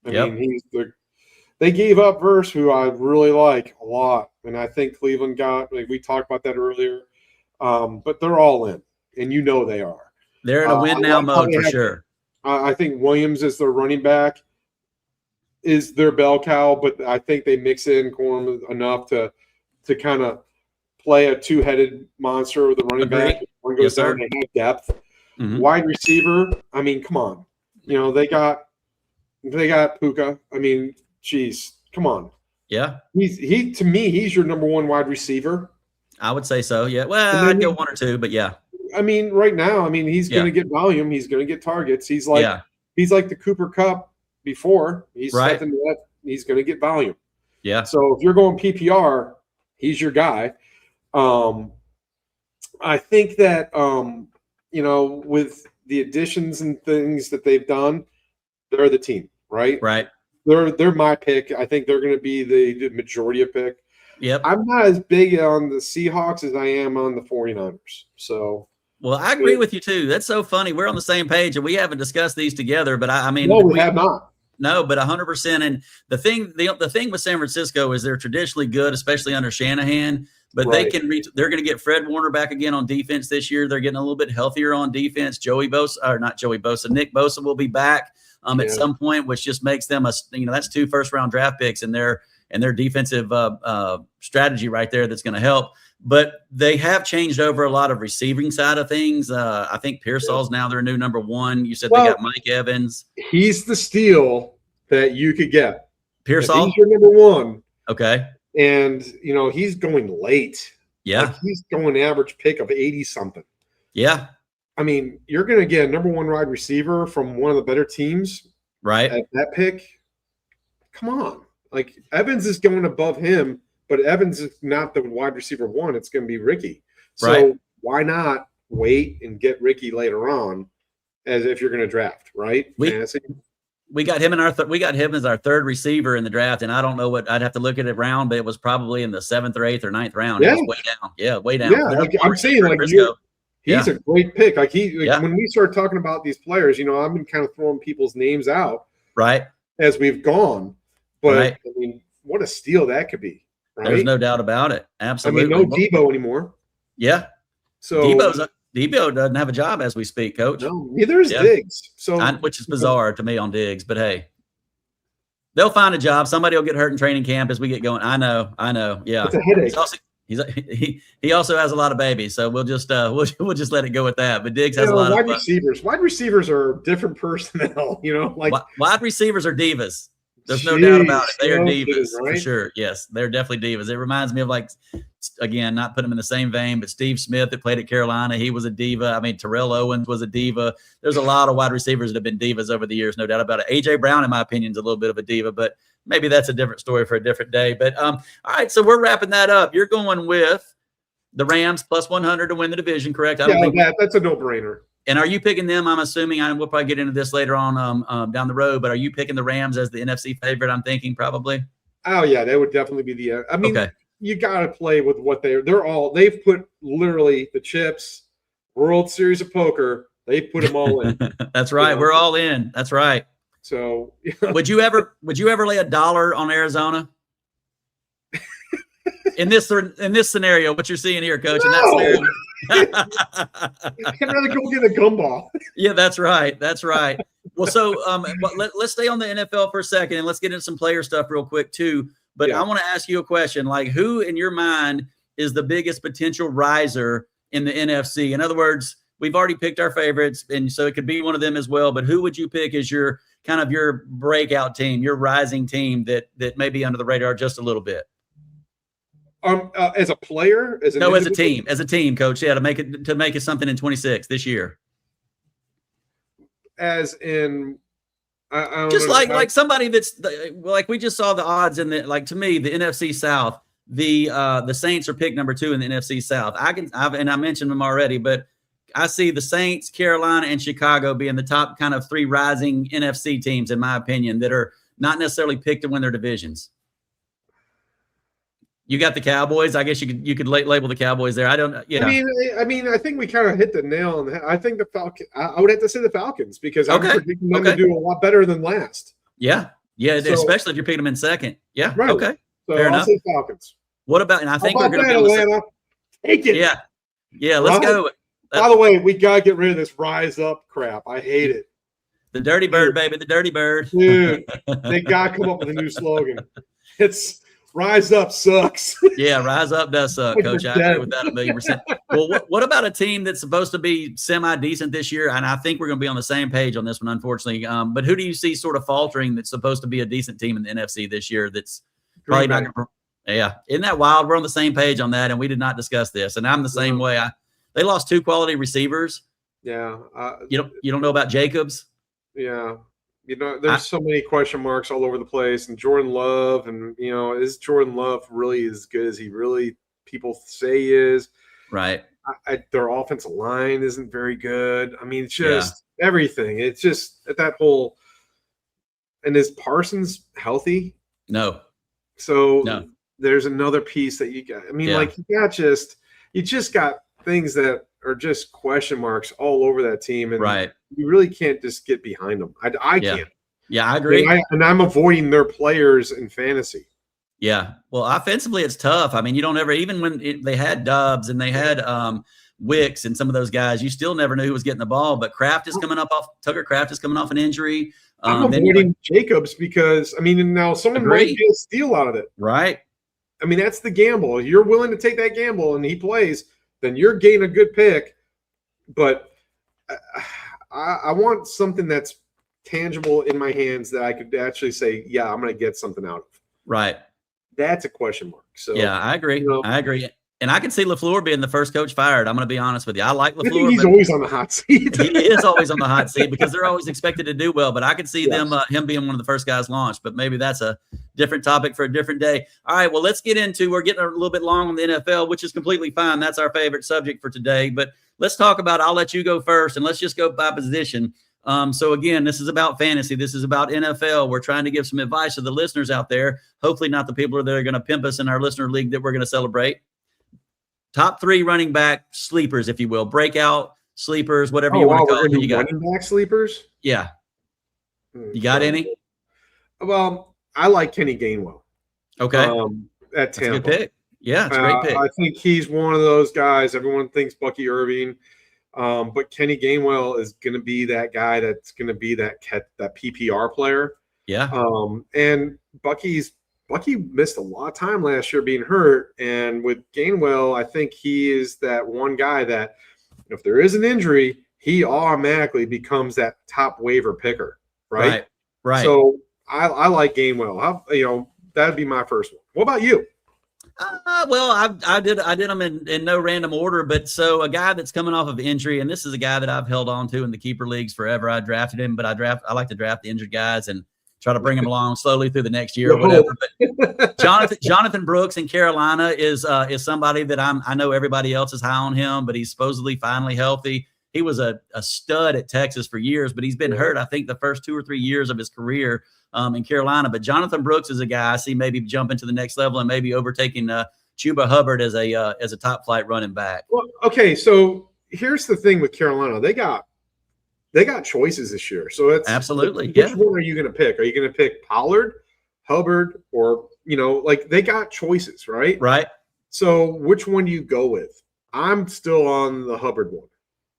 I mean, they gave up Verse, who I really like a lot. And I think Cleveland we talked about that earlier. But they're all in, and you know they are. They're in a win now mode for sure. I think Williams is their running back, is their bell cow, but I think they mix in Corum enough to kind of play a 2-headed monster with the running back. One goes down, they have depth. Mm-hmm. Wide receiver, I mean, come on. They got Puka. I mean, geez, come on. Yeah. He to me, he's your number 1 wide receiver. I would say so, yeah. Well, I'd go 1 or 2, but yeah. I mean, right now, he's going to get volume. He's going to get targets. He's like the Cooper Kupp before. He's right. He's going to get volume. Yeah. So if you're going PPR, he's your guy. I think that with the additions and things that they've done, they're the team, right? Right. They're my pick. I think they're going to be the majority of pick. Yep. I'm not as big on the Seahawks as I am on the 49ers. So, well, I agree with you too. That's so funny. We're on the same page, and we haven't discussed these together. But I mean, no, we have not. No, but 100%. And the thing with San Francisco is they're traditionally good, especially under Shanahan. But Right. they're going to get Fred Warner back again on defense this year. They're getting a little bit healthier on defense. Nick Bosa will be back at some point, which just makes them that's 2 first-round draft picks in their defensive strategy right there. That's going to help. But they have changed over a lot of receiving side of things. I think Pearsall's now their new number 1. You said they got Mike Evans. He's the steal that you could get. Pearsall? He's your number 1. Okay. And, he's going late. Yeah. Like he's going average pick of 80-something. Yeah. I mean, you're going to get a number 1 wide receiver from one of the better teams. Right. At that pick. Come on. Like, Evans is going above him, but Evans is not the wide receiver 1. It's going to be Ricky. So why not wait and get Ricky later on as if you're going to draft, right? We got him as our 3rd receiver in the draft, and I don't know what I'd have to look at it round, but it was probably in the 7th or 8th or 9th round. Yeah. It was way down. Yeah, way down. Yeah, like I'm saying, like he's a great pick. Like when we start talking about these players, I've been kind of throwing people's names out as we've gone. But I mean, what a steal that could be, right? There's no doubt about it. Absolutely. I mean, no Debo anymore. Yeah. So Debo doesn't have a job as we speak, Coach. No, neither is Diggs. So which is bizarre to me on Diggs, but hey, they'll find a job. Somebody will get hurt in training camp as we get going. I know. Yeah. It's a headache. He also has a lot of babies, so we'll just we'll just let it go with that. But Diggs has a lot of receivers. Wide receivers are different personnel, like wide receivers are divas. There's no doubt about it. They are divas right? for sure. Yes, they're definitely divas. It reminds me of again, not putting them in the same vein, but Steve Smith that played at Carolina, he was a diva. I mean, Terrell Owens was a diva. There's a lot of wide receivers that have been divas over the years, no doubt about it. A.J. Brown, in my opinion, is a little bit of a diva, but maybe that's a different story for a different day. But all right, so we're wrapping that up. You're going with the Rams plus 100 to win the division, correct? That's a no-brainer. And are you picking them? I'm assuming, we'll probably get into this later on down the road, but are you picking the Rams as the NFC favorite? I'm thinking probably. Oh yeah, they would definitely be the. I mean, you got to play with what they've put literally the chips, World Series of Poker. They put them all in. That's right. We're all in. That's right. So would you ever lay $1 on Arizona? In this scenario, what you're seeing here, Coach, in that scenario. I'd rather go get a gumball. Yeah, that's right. That's right. Well, so let's stay on the NFL for a second, and let's get into some player stuff real quick too. But I want to ask you a question: like, who in your mind is the biggest potential riser in the NFC? In other words, we've already picked our favorites, and so it could be one of them as well. But who would you pick as your kind of your breakout team, your rising team that may be under the radar just a little bit? As a player, as a team, Coach. Yeah, to make it something in 26 this year. As in, I just like somebody that's like we just saw the odds in to me the NFC South. The Saints are picked number 2 in the NFC South. I mentioned them already, but I see the Saints, Carolina, and Chicago being the top kind of 3 rising NFC teams in my opinion that are not necessarily picked to win their divisions. You got the Cowboys. I guess you could label the Cowboys there. I don't. Yeah. I mean, I think we kind of hit the nail on the head. I think the Falcons. I would have to say the Falcons because I'm predicting them to do a lot better than last. Yeah. So, especially if you're picking them in second. Yeah. Right. Okay. So Fair enough. Say Falcons. What about? And I think we're going to be Atlanta. Take it. Yeah. Yeah. Let's go. By the way, we gotta get rid of this rise up crap. I hate it. The dirty bird, baby. The dirty bird. Dude, they gotta come up with a new slogan. It's. Rise up sucks. Yeah, rise up does suck, Coach. I agree with that 1,000,000%. Well, what about a team that's supposed to be semi-decent this year? And I think we're going to be on the same page on this one, unfortunately. But who do you see sort of faltering that's supposed to be a decent team in the NFC this year that's probably not going to – yeah. Isn't that wild? We're on the same page on that, and we did not discuss this. And I'm the same way. They lost 2 quality receivers. Yeah. You don't know about Jacobs? Yeah. There's so many question marks all over the place, and Jordan Love, and is Jordan Love really as good as he really people say he is. Right. Their offensive line isn't very good. I mean, it's just everything. It's just that whole. And is Parsons healthy? No. So there's another piece that you got. I mean, like you just got things that are just question marks all over that team, and you really can't just get behind them. I can't. Yeah, I agree. And I'm avoiding their players in fantasy. Yeah. Well, offensively, it's tough. I mean, you don't ever, even when they had Dobbs and they had Wicks and some of those guys, you still never knew who was getting the ball. But Tucker Kraft is coming off an injury. I'm avoiding Jacobs because, I mean, now someone might get a steal out of it. Right. I mean, that's the gamble. You're willing to take that gamble and he plays, then you're getting a good pick. But I want something that's tangible in my hands that I could actually say, yeah, I'm going to get something out of. Right. That's a question mark. So yeah, I agree. I agree. And I can see LaFleur being the first coach fired. I'm going to be honest with you. I like LaFleur. I think he's always on the hot seat. He is always on the hot seat because they're always expected to do well. But I could see him being one of the first guys launched. But maybe that's a different topic for a different day. All right, well, let's get into – we're getting a little bit long on the NFL, which is completely fine. That's our favorite subject for today. But let's talk about – I'll let you go first, and let's just go by position. So, again, this is about fantasy. This is about NFL. We're trying to give some advice to the listeners out there, hopefully not the people that are going to pimp us in our listener league that we're going to celebrate. Top 3 running back sleepers, if you will, breakout sleepers, whatever you want to call it. You got running back sleepers? Yeah. You got any? Well, I like Kenny Gainwell. Okay. At Tampa. That's a good pick. Yeah, it's a great pick. I think he's one of those guys. Everyone thinks Bucky Irving. But Kenny Gainwell is going to be that guy that's going to be that PPR player. Yeah. And Bucky missed a lot of time last year being hurt. And with Gainwell, I think he is that one guy that if there is an injury, he automatically becomes that top waiver picker. Right. So I like Gainwell. That'd be my first one. What about you? Well, I did them in no random order, but so a guy that's coming off of injury, and this is a guy that I've held on to in the keeper leagues forever. I drafted him, but I like to draft the injured guys and try to bring him along slowly through the next year or whatever. But Jonathan Brooks in Carolina is somebody that I know everybody else is high on him, but he's supposedly finally healthy. He was a stud at Texas for years, but he's been hurt, I think, the first 2 or 3 years of his career in Carolina. But Jonathan Brooks is a guy I see maybe jumping to the next level and maybe overtaking Chuba Hubbard as a top flight running back. Well, okay, so here's the thing with Carolina. They got choices this year. So it's absolutely. Which one are you going to pick? Are you going to pick Pollard, Hubbard, or they got choices, right? Right. So which one do you go with? I'm still on the Hubbard one.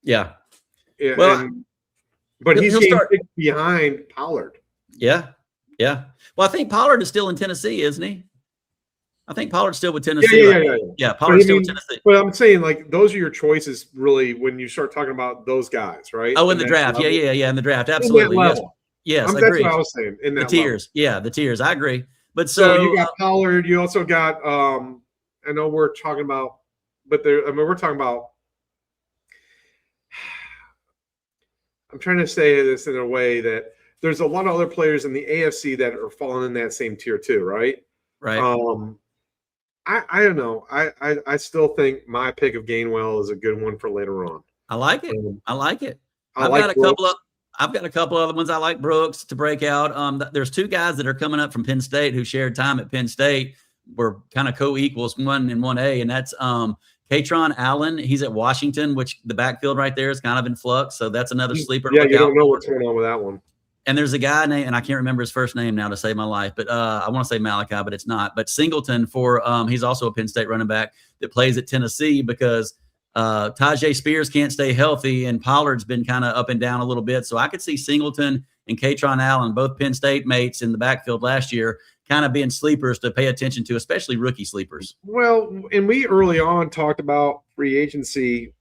Yeah. Well, but he's getting picked behind Pollard. Yeah. Yeah. Well, I think Pollard is still in Tennessee, isn't he? I think Pollard's still with Tennessee. Yeah, Pollard's still with Tennessee. But I'm saying, those are your choices, really, when you start talking about those guys, right? Oh, in the draft. Yeah, in the draft. Absolutely. Yes, I agree. That's what I was saying. In that the tiers. Level. Yeah, the tiers. I agree. But so you got Pollard. You also got, I know we're talking about, but we're talking about, I'm trying to say this in a way that there's a lot of other players in the AFC that are falling in that same tier too, right? Right. I don't know. I still think my pick of Gainwell is a good one for later on. I like it. I've got a couple other ones. I like Brooks to break out. There's 2 guys that are coming up from Penn State who shared time at Penn State. We're kind of co-equals, 1 and 1A, and that's Katron Allen. He's at Washington, which the backfield right there is kind of in flux. So that's another sleeper. Yeah, you don't know what's going on with that one. And there's a guy named, and I can't remember his first name now to save my life, but I want to say Malachi, but it's not. But Singleton he's also a Penn State running back that plays at Tennessee because Tajay Spears can't stay healthy, and Pollard's been kind of up and down a little bit. So I could see Singleton and Katron Allen, both Penn State mates in the backfield last year, kind of being sleepers to pay attention to, especially rookie sleepers. Well, and we early on talked about free agency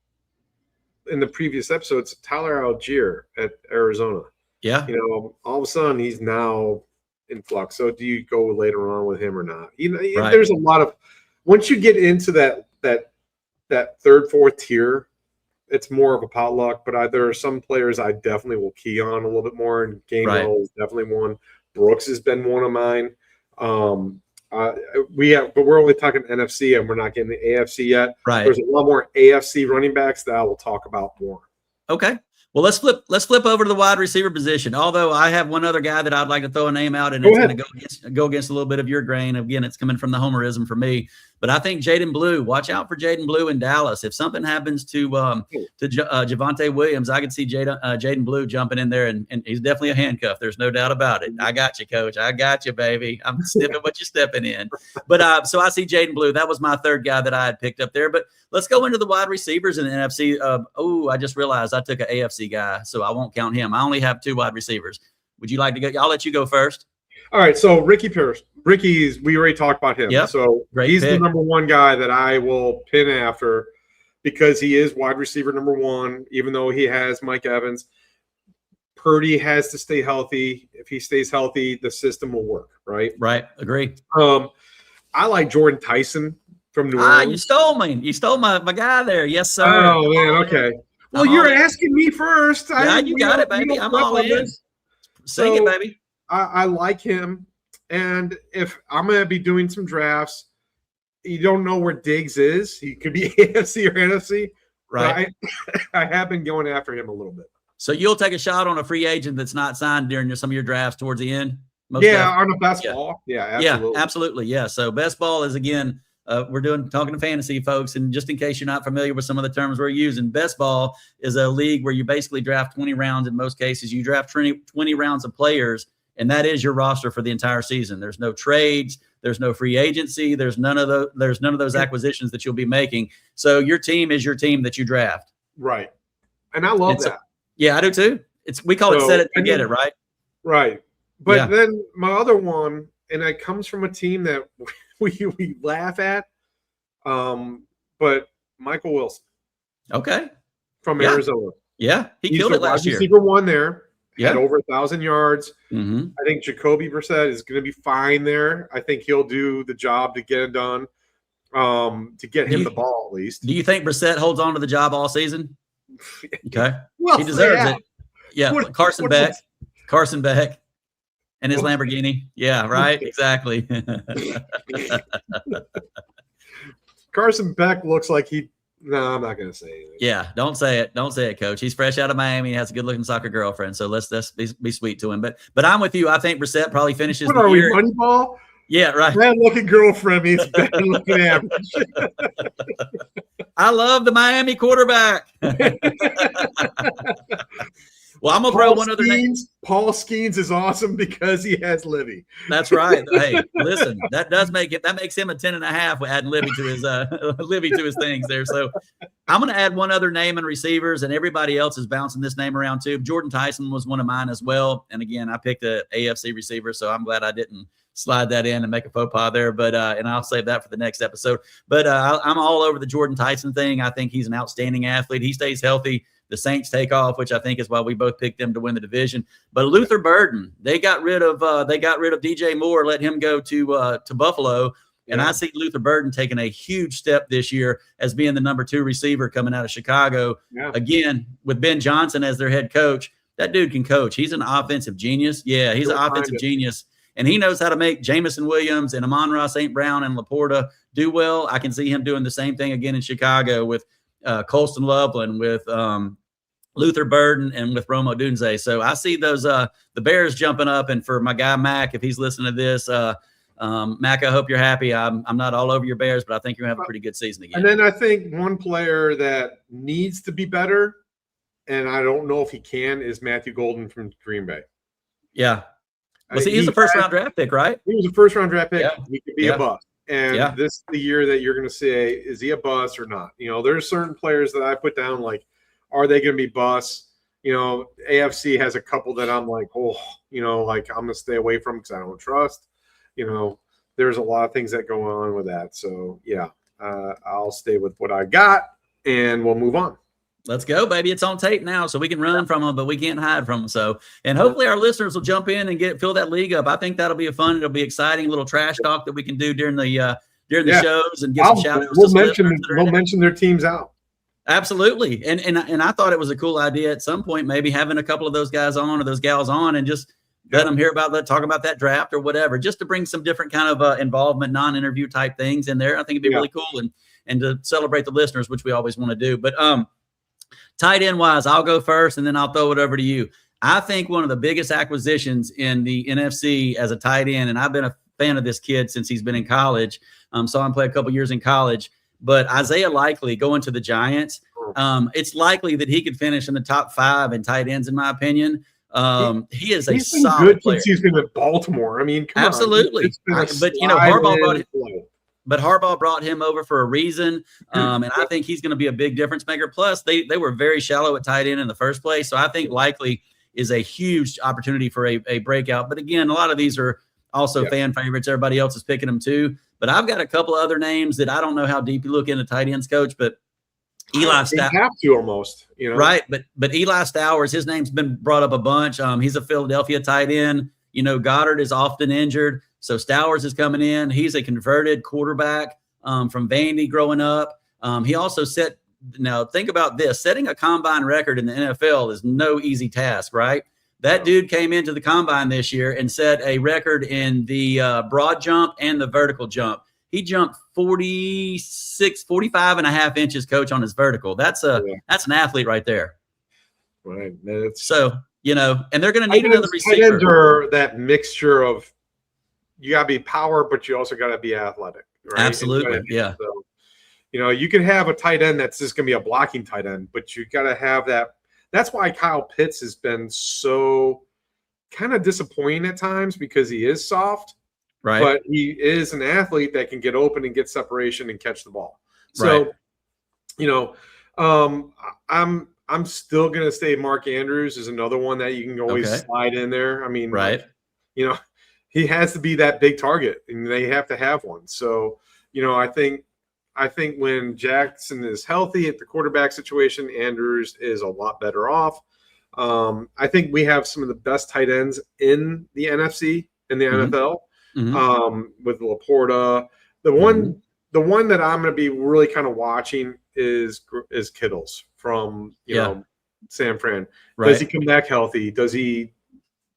in the previous episodes. Tyler Algier at Arizona. Yeah. All of a sudden he's now in flux. So do you go later on with him or not? Right. There's a lot of once you get into that 3rd, 4th tier, it's more of a potluck. But there are some players I definitely will key on a little bit more. And Gainwell is definitely one. Brooks has been one of mine. but we're only talking NFC, and we're not getting the AFC yet. Right. There's a lot more AFC running backs that I will talk about more. Okay. Well, let's flip over to the wide receiver position. Although I have one other guy that I'd like to throw a name out, and it's going to go against a little bit of your grain. Again, it's coming from the homerism for me. But I think Jaden Blue, watch out for Jaden Blue in Dallas. If something happens to Javonte Williams, I could see Jaden Blue jumping in there, and he's definitely a handcuff. There's no doubt about it. I got you, Coach. I got you, baby. I'm stepping what you're stepping in. But so I see Jaden Blue. That was my third guy that I had picked up there. But let's go into the wide receivers in the NFC. I just realized I took an AFC guy, so I won't count him. I only have 2 wide receivers. Would you like to go? I'll let you go first. All right, so Ricky Pierce. We already talked about him. Yep. So Great he's pick. the number 1 guy that I will pin after because he is wide receiver number 1, even though he has Mike Evans. Purdy has to stay healthy. If he stays healthy, the system will work, right? Right. Agree. I like Jordan Tyson from New Orleans. You stole me. You stole my guy there. Yes, sir. Oh, man, okay. Well, you're asking me first. Yeah, you got it, baby. I'm all in. Sing it, baby. I like him. And if I'm going to be doing some drafts, you don't know where Diggs is. He could be AFC or NFC. Right. I have been going after him a little bit. So you'll take a shot on a free agent that's not signed during some of your drafts towards the end? On the best ball. Yeah, absolutely. Yeah, absolutely. Yeah. So best ball is, again, we're talking to fantasy folks. And just in case you're not familiar with some of the terms we're using, best ball is a league where you basically draft 20 rounds. In most cases, you draft 20 rounds of players, and that is your roster for the entire season. There's no trades. There's no free agency. There's none of those acquisitions that you'll be making. So your team is your team that you draft. Right. And I love that. Yeah, I do too. We call it set it, forget it, right? Right. But then my other one, and it comes from a team that we laugh at, but Michael Wilson. Okay. From Arizona. Yeah, he killed it last year. Receiver 1 there. Yeah. Had over 1,000 yards. Mm-hmm. I think Jacoby Brissett is going to be fine there. I think he'll do the job to get it done, to get him the ball at least. Do you think Brissett holds on to the job all season? Okay. Well, he deserves it. Yeah. Carson Beck and his Lamborghini. Yeah, right. Exactly. Carson Beck looks like no, I'm not going to say anything. Yeah, don't say it. Don't say it, Coach. He's fresh out of Miami. He has a good-looking soccer girlfriend, so let's be sweet to him. But I'm with you. I think Brissett probably finishes the year. What are we, Moneyball? Yeah, right. Bad-looking girlfriend means bad-looking average. I love the Miami quarterback. Well, I'm going to throw one other name. Paul Skeens is awesome because he has Livy. That's right. Hey, listen, that makes him a 10.5 adding Livy to his things there. So I'm going to add one other name and receivers, and everybody else is bouncing this name around too. Jordan Tyson was one of mine as well. And again, I picked a AFC receiver, so I'm glad I didn't slide that in and make a faux pas there. But and I'll save that for the next episode. But I'm all over the Jordan Tyson thing. I think he's an outstanding athlete. He stays healthy. The Saints take off, which I think is why we both picked them to win the division. But Luther Burden, they got rid of DJ Moore, let him go to Buffalo, and I see Luther Burden taking a huge step this year as being the number 2 receiver coming out of Chicago. Yeah. Again, with Ben Johnson as their head coach, that dude can coach. He's an offensive genius. Yeah, he's an offensive genius, and he knows how to make Jameson Williams and Amon-Ra St. Brown and Laporta do well. I can see him doing the same thing again in Chicago with Colston Loveland, with Luther Burden, and with Rome Odunze. So I see those the Bears jumping up. And for my guy Mac, if he's listening to this, Mac, I hope you're happy. I'm not all over your Bears, but I think you're gonna have a pretty good season again. And then I think one player that needs to be better, and I don't know if he can, is Matthew Golden from Green Bay. Yeah. Well, see, he's a first-round draft pick, right? He was a first-round draft pick. Yeah. He could be a bust. And this is the year that you're going to say, is he a bust or not? You know, there's certain players that I put down, like, are they going to be busts? You know, AFC has a couple that I'm like, oh, you know, like I'm going to stay away from because I don't trust. You know, there's a lot of things that go on with that. So, yeah, I'll stay with what I got, and we'll move on. Let's go, baby. It's on tape now, so we can run from them, but we can't hide from them. So, and hopefully our listeners will jump in and fill that league up. I think that'll be it'll be exciting little trash talk that we can do during the shows and get some shout outs. We'll mention their teams out. Absolutely. And I thought it was a cool idea at some point, maybe having a couple of those guys on or those gals on and just let them hear about that, talk about that draft or whatever, just to bring some different kind of involvement, non-interview type things in there. I think it'd be really cool and to celebrate the listeners, which we always want to do. But tight end wise, I'll go first and then I'll throw it over to you. I think one of the biggest acquisitions in the NFC as a tight end, and I've been a fan of this kid since he's been in college. Saw him play a couple years in college, but Isaiah Likely going to the Giants. It's likely that he could finish in the top 5 in tight ends, in my opinion. He is a solid good player. Since he's been with Baltimore. I mean, absolutely. But Harbaugh brought him over for a reason, and I think he's going to be a big difference maker. Plus, they were very shallow at tight end in the first place, so I think Likely is a huge opportunity for a breakout. But again, a lot of these are also fan favorites. Everybody else is picking them too. But I've got a couple of other names that I don't know how deep you look into tight ends, Coach, but Eli Stowers. Have to almost, right? But Eli Stowers, his name's been brought up a bunch. He's a Philadelphia tight end. Goddard is often injured, so Stowers is coming in. He's a converted quarterback from Vandy growing up. He also now think about this: setting a combine record in the NFL is no easy task, right? That dude came into the combine this year and set a record in the broad jump and the vertical jump. He jumped 45 and a half inches, Coach, on his vertical. That's an athlete right there. Right. So, and they're going to need another receiver. Under that mixture of you got to be power, but you also got to be athletic. Right? Absolutely. Yeah. So, you can have a tight end that's just going to be a blocking tight end, but you got to have that. That's why Kyle Pitts has been so kind of disappointing at times because he is soft. Right. But he is an athlete that can get open and get separation and catch the ball. So, I'm still going to say Mark Andrews is another one that you can always slide in there. I mean, he has to be that big target and they have to have one. So, I think when Jackson is healthy at the quarterback situation, Andrews is a lot better off. I think we have some of the best tight ends in the NFC in the NFL. With Laporta. The one that I'm going to be really kind of watching is Kittle's from San Fran. Right. Does he come back healthy? Does he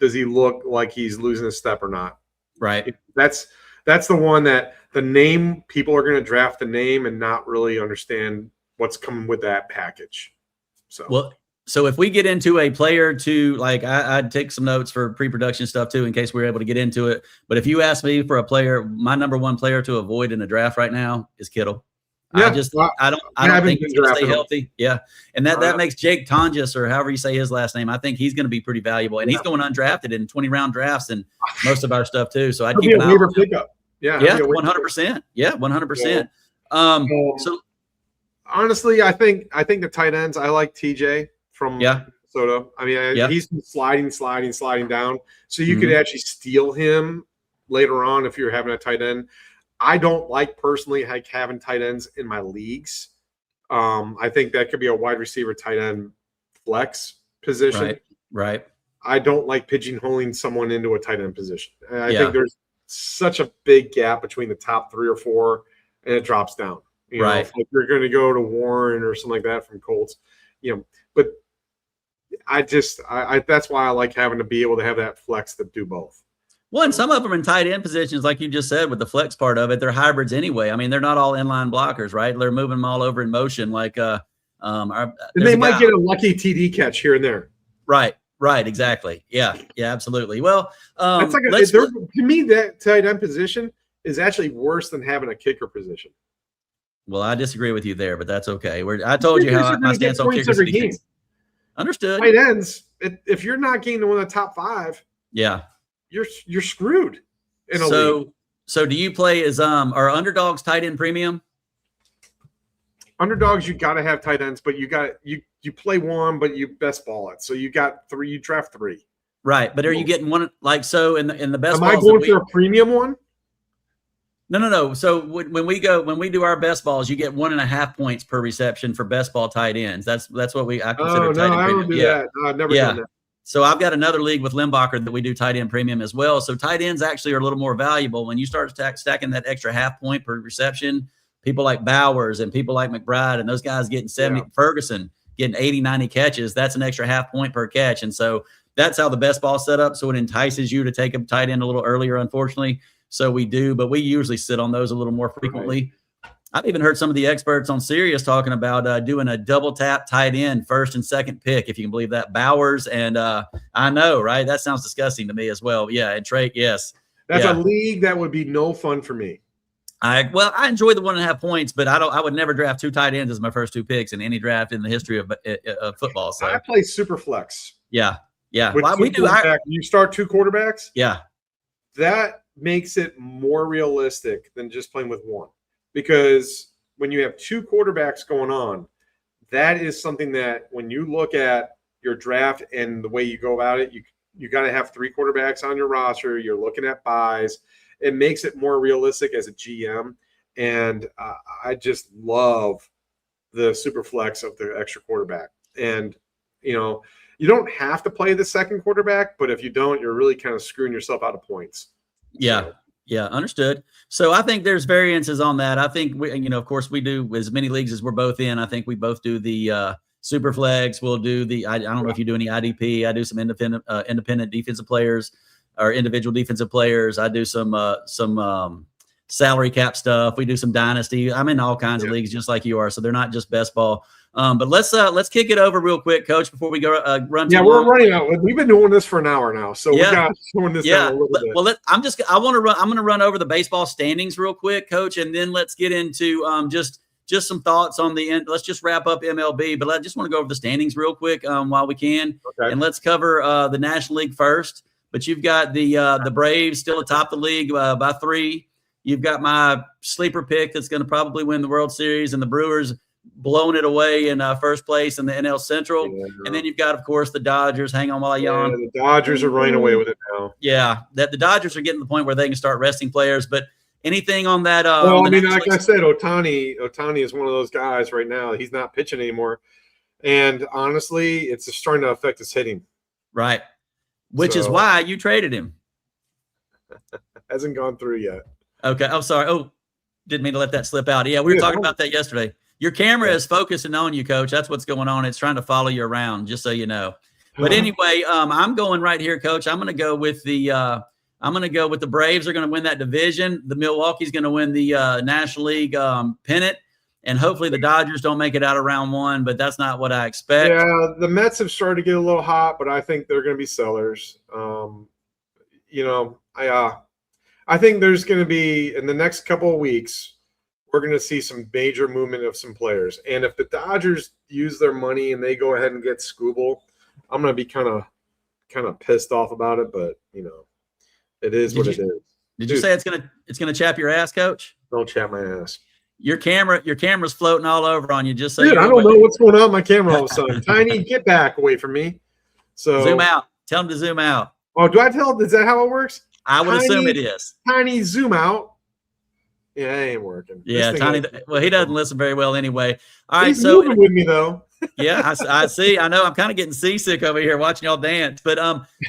look like he's losing a step or not? Right. That's the one that the name people are going to draft the name and not really understand what's coming with that package. So if we get into a player to I'd take some notes for pre-production stuff too, in case we're able to get into it. But if you ask me for a player, my number one player to avoid in a draft right now is Kittle. Yeah, I don't think he's going to stay healthy. Yeah. And that makes Jake Tonjes, or however you say his last name, I think he's going to be pretty valuable. And he's going undrafted in 20-round drafts and most of our stuff too. So I'd keep an eye on him. Pickup. Yeah. 100%. Yeah, 100%. So honestly, I think the tight ends, I like TJ from Minnesota. I mean, he's been sliding down. So you could actually steal him later on if you're having a tight end. I don't personally having tight ends in my leagues. I think that could be a wide receiver tight end flex position. Right. I don't like pigeonholing someone into a tight end position. I think there's such a big gap between the top 3 or 4, and it drops down. You know, if you're going to go to Warren or something like that from Colts, but I that's why I like having to be able to have that flex to do both. Well, and some of them in tight end positions, like you just said, with the flex part of it, they're hybrids anyway. I mean, they're not all inline blockers, right? They're moving them all over in motion. Like, they might get a lucky TD catch here and there. Right. Exactly. Yeah, absolutely. Well, that's to me, that tight end position is actually worse than having a kicker position. Well, I disagree with you there, but that's okay. I told you how my stance on kickers defense. Understood. Tight ends, if you're not getting to one of the top 5, you're screwed. So do you play as are underdogs tight end premium? Underdogs, you got to have tight ends, but you play one, but you best ball it. So you got 3, you draft 3. Right, but are you getting one in the best? Am I going for a premium one? No. So when we do our best balls, you get 1.5 points per reception for best ball tight ends. That's what I consider tight end premium. I don't do that. No, I've never done that. So I've got another league with Limbacher that we do tight end premium as well. So tight ends actually are a little more valuable when you start stacking that extra 0.5 point per reception. People like Bowers and people like McBride and those guys getting 70, Ferguson getting 80, 90 catches. That's an extra 0.5 point per catch. And so that's how the best ball set up. So it entices you to take a tight end a little earlier, unfortunately. So we do, but we usually sit on those a little more frequently. Right. I've even heard some of the experts on Sirius talking about doing a double tap tight end first and second pick, if you can believe that. Bowers and I know, right? That sounds disgusting to me as well. Yeah, and Trey, yes. That's a league that would be no fun for me. I enjoy the 1.5 points, but I would never draft 2 tight ends as my first 2 picks in any draft in the history of football. So I play Superflex. Yeah. Well, you start 2 quarterbacks. Yeah. That makes it more realistic than just playing with 1. Because when you have 2 quarterbacks going on, that is something that when you look at your draft and the way you go about it, you got to have 3 quarterbacks on your roster. You're looking at buys. It makes it more realistic as a GM. And I just love the super flex of the extra quarterback. And, you don't have to play the second quarterback, but if you don't, you're really kind of screwing yourself out of points. Yeah. So. Yeah, understood. So I think there's variances on that. I think of course we do as many leagues as we're both in. I think we both do the super flex. We'll do the I don't know if you do any IDP. I do some independent defensive players or individual defensive players. I do some salary cap stuff. We do some dynasty. I'm in all kinds of leagues just like you are. So they're not just best ball. But let's kick it over real quick, Coach, before we go run. Yeah, we're running out. We've been doing this for an hour now, so we got slowing this down a little bit. Well, I'm going to run over the baseball standings real quick, Coach, and then let's get into just some thoughts on the end. Let's just wrap up MLB, but I just want to go over the standings real quick while we can, and let's cover the National League first. But you've got the Braves still atop the league by 3. You've got my sleeper pick that's going to probably win the World Series, and the Brewers blowing it away in first place in the NL Central. Yeah. And then you've got, of course, the Dodgers. Hang on while I yawn. The Dodgers are running away with it now. Yeah, that the Dodgers are getting to the point where they can start resting players. But anything on that? Like I said, Ohtani is one of those guys right now. He's not pitching anymore. And honestly, it's just starting to affect his hitting. Right. Which is why you traded him. Hasn't gone through yet. Okay. I'm sorry. Oh, didn't mean to let that slip out. Yeah, we were talking about that yesterday. Your camera is focusing on you, Coach. That's what's going on. It's trying to follow you around, just so you know. But anyway, I'm going right here, Coach. I'm going to go with the Braves are going to win that division. The Milwaukee's going to win the National League pennant, and hopefully the Dodgers don't make it out of round 1. But that's not what I expect. Yeah, the Mets have started to get a little hot, but I think they're going to be sellers. I think there's going to be in the next couple of weeks. We're going to see some major movement of some players. And if the Dodgers use their money and they go ahead and get Scooble, I'm going to be kind of pissed off about it, but it is what it is. Did you say it's going to chap your ass, Coach? Don't chap my ass. Your camera's floating all over on you, just so I don't know what's going on with my camera all of a sudden. Tiny, get back away from me. So zoom out. Tell him to zoom out. Oh, do I tell? Is that how it works? I would assume it is. Tiny, zoom out. Yeah, it ain't working. Yeah, Tiny. Well, he doesn't listen very well anyway. All right, he's moving with me though. Yeah, I see. I know. I'm kind of getting seasick over here watching y'all dance. But